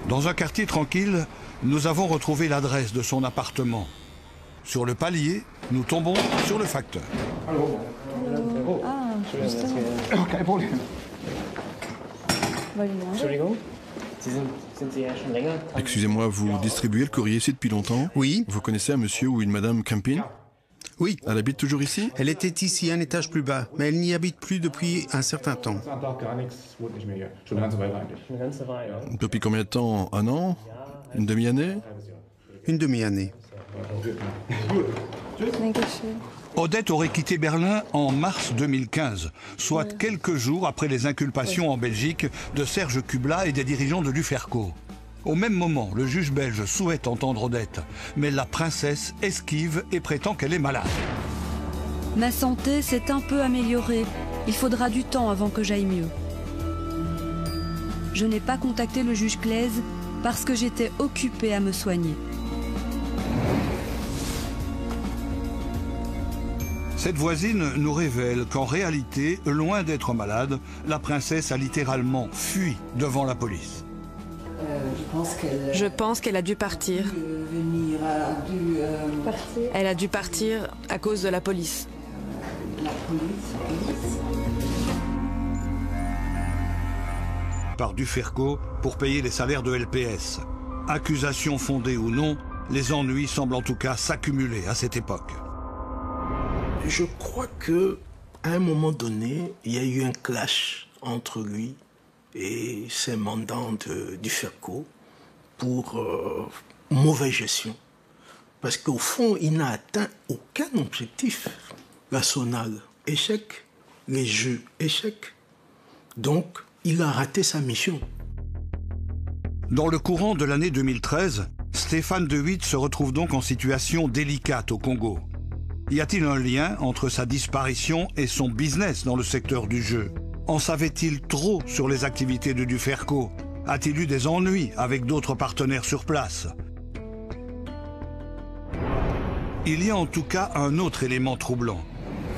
Dans un quartier tranquille, nous avons retrouvé l'adresse de son appartement. Sur le palier, nous tombons sur le facteur. Excusez-moi, vous distribuez le courrier ici depuis longtemps? Oui. Vous connaissez un monsieur ou une madame Krempin? Oui. Elle habite toujours ici? Elle était ici, un étage plus bas, mais elle n'y habite plus depuis un certain temps. Depuis combien de temps? Un an? Une demi-année? Une demi-année. Odette aurait quitté Berlin en mars 2015, soit quelques jours après les inculpations en Belgique de Serge Kubla et des dirigeants de l'UFERCO. Au même moment, le juge belge souhaite entendre Odette, mais la princesse esquive et prétend qu'elle est malade. Ma santé s'est un peu améliorée. Il faudra du temps avant que j'aille mieux. Je n'ai pas contacté le juge Claise parce que j'étais occupée à me soigner. Cette voisine nous révèle qu'en réalité, loin d'être malade, la princesse a littéralement fui devant la police. Je pense qu'elle a dû partir. Elle a dû partir à cause de la police. Par l'UFERCO pour payer les salaires de LPS. Accusation fondée ou non, les ennuis semblent en tout cas s'accumuler à cette époque. Je crois que à un moment donné, il y a eu un clash entre lui et ses mandants du FERCO pour mauvaise gestion. Parce qu'au fond, il n'a atteint aucun objectif. La sonale, échec. Les jeux, échec. Donc, il a raté sa mission. Dans le courant de l'année 2013, Stéphane De Witt se retrouve donc en situation délicate au Congo. Y a-t-il un lien entre sa disparition et son business dans le secteur du jeu? En savait-il trop sur les activités de l'UFERCO? A-t-il eu des ennuis avec d'autres partenaires sur place? Il y a en tout cas un autre élément troublant.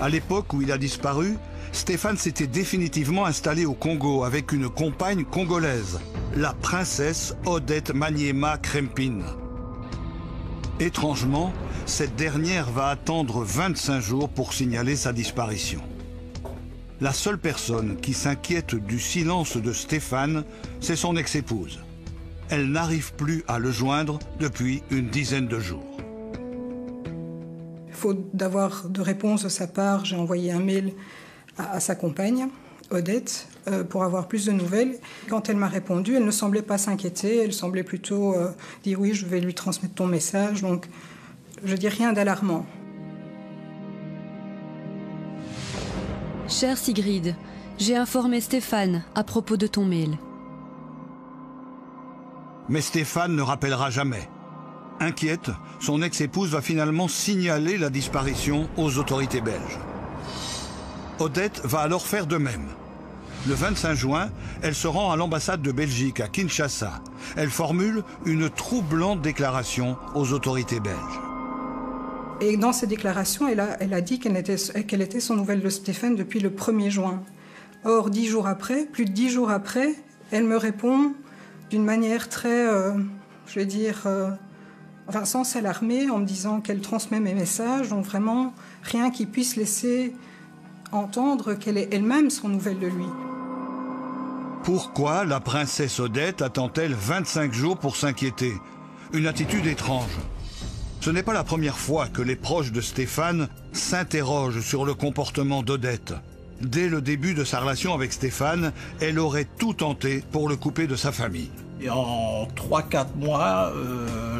À l'époque où il a disparu, Stéphane s'était définitivement installé au Congo avec une compagne congolaise, la princesse Odette Maniema Krempin. Étrangement, cette dernière va attendre 25 jours pour signaler sa disparition. La seule personne qui s'inquiète du silence de Stéphane, c'est son ex-épouse. Elle n'arrive plus à le joindre depuis une dizaine de jours. Faute d'avoir de réponse de sa part, j'ai envoyé un mail à sa compagne, Odette, pour avoir plus de nouvelles. Quand elle m'a répondu, elle ne semblait pas s'inquiéter, elle semblait plutôt dire oui, je vais lui transmettre ton message, donc je dis rien d'alarmant. Chère Sigrid, j'ai informé Stéphane à propos de ton mail. Mais Stéphane ne rappellera jamais. Inquiète, son ex-épouse va finalement signaler la disparition aux autorités belges. Odette va alors faire de même. Le 25 juin, elle se rend à l'ambassade de Belgique à Kinshasa. Elle formule une troublante déclaration aux autorités belges. Et dans ces déclarations, elle a dit qu'elle était sans nouvelles de Stéphane depuis le 1er juin. Or, 10 jours après, plus de 10 jours après, elle me répond d'une manière très, je vais dire, enfin, sans s'alarmer, en me disant qu'elle transmet mes messages, donc vraiment rien qui puisse laisser entendre qu'elle est elle-même sans nouvelles de lui. Pourquoi la princesse Odette attend-elle 25 jours pour s'inquiéter? Une attitude étrange. Ce n'est pas la première fois que les proches de Stéphane s'interrogent sur le comportement d'Odette. Dès le début de sa relation avec Stéphane, elle aurait tout tenté pour le couper de sa famille. Et en 3-4 mois,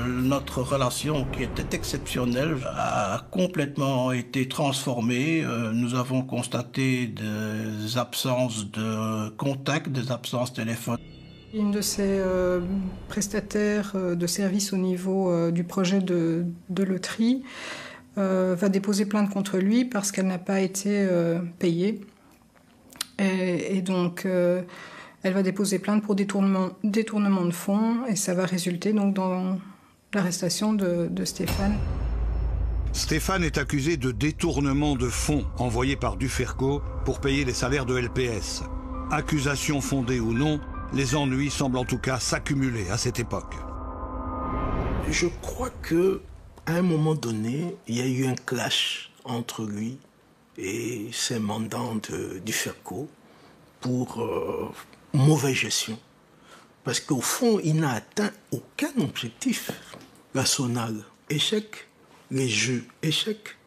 notre relation, qui était exceptionnelle, a complètement été transformée. Nous avons constaté des absences de contact, des absences téléphoniques. Une de ses prestataires de services au niveau du projet de loterie va déposer plainte contre lui parce qu'elle n'a pas été payée. Et donc, elle va déposer plainte pour détournement de fonds et ça va résulter donc dans l'arrestation de Stéphane. Stéphane est accusé de détournement de fonds envoyés par l'UFERCO pour payer les salaires de LPS. Accusation fondée ou non, Les ennuis semblent en tout cas s'accumuler à cette époque. Je crois que à un moment donné, il y a eu un clash entre lui et ses mandants du FERCO pour mauvaise gestion. Parce qu'au fond, il n'a atteint aucun objectif. La sonale, échec. Les jeux, échec.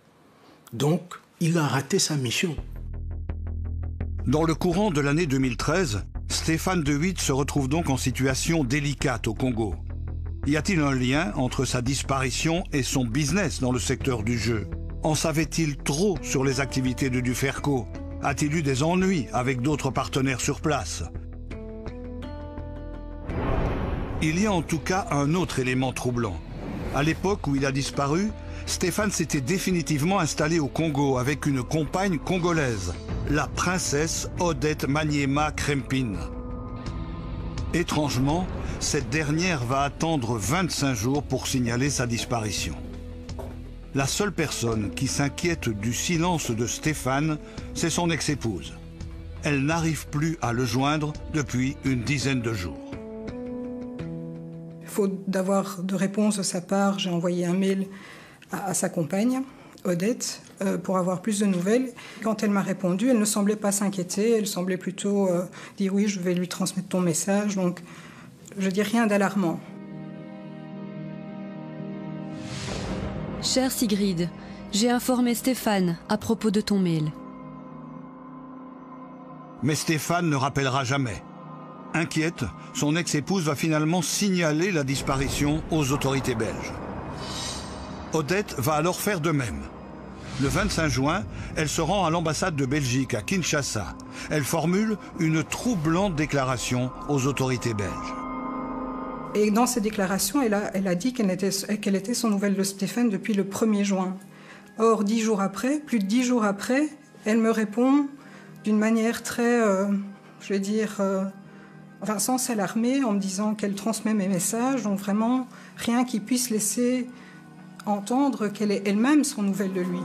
Donc, il a raté sa mission. Dans le courant de l'année 2013, Stéphane De Witt se retrouve donc en situation délicate au Congo. Y a-t-il un lien entre sa disparition et son business dans le secteur du jeu? En savait-il trop sur les activités de Duferco? A-t-il eu des ennuis avec d'autres partenaires sur place? Il y a en tout cas un autre élément troublant. À l'époque où il a disparu, Stéphane s'était définitivement installé au Congo avec une compagne congolaise, la princesse Odette Maniema Krempin. Étrangement, cette dernière va attendre 25 jours pour signaler sa disparition. La seule personne qui s'inquiète du silence de Stéphane, c'est son ex-épouse. Elle n'arrive plus à le joindre depuis une dizaine de jours. Faute d'avoir de réponse de sa part, j'ai envoyé un mail à sa compagne, Odette, pour avoir plus de nouvelles. Quand elle m'a répondu, elle ne semblait pas s'inquiéter, elle semblait plutôt dire oui, je vais lui transmettre ton message, donc je dis rien d'alarmant. Chère Sigrid, j'ai informé Stéphane à propos de ton mail. Mais Stéphane ne rappellera jamais. Inquiète, son ex-épouse va finalement signaler la disparition aux autorités belges. Odette va alors faire de même. Le 25 juin, elle se rend à l'ambassade de Belgique à Kinshasa. Elle formule une troublante déclaration aux autorités belges. Et dans ces déclarations, elle a dit qu'elle était sans nouvelles de Stéphane depuis le 1er juin. Or, 10 jours après, plus de 10 jours après, elle me répond d'une manière très, je vais dire, enfin, sans s'alarmer, en me disant qu'elle transmet mes messages, donc vraiment rien qui puisse laisser entendre qu'elle est elle-même sans nouvelles de lui.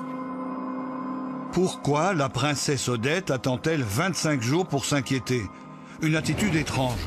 Pourquoi la princesse Odette attend-elle 25 jours pour s'inquiéter? Une attitude étrange.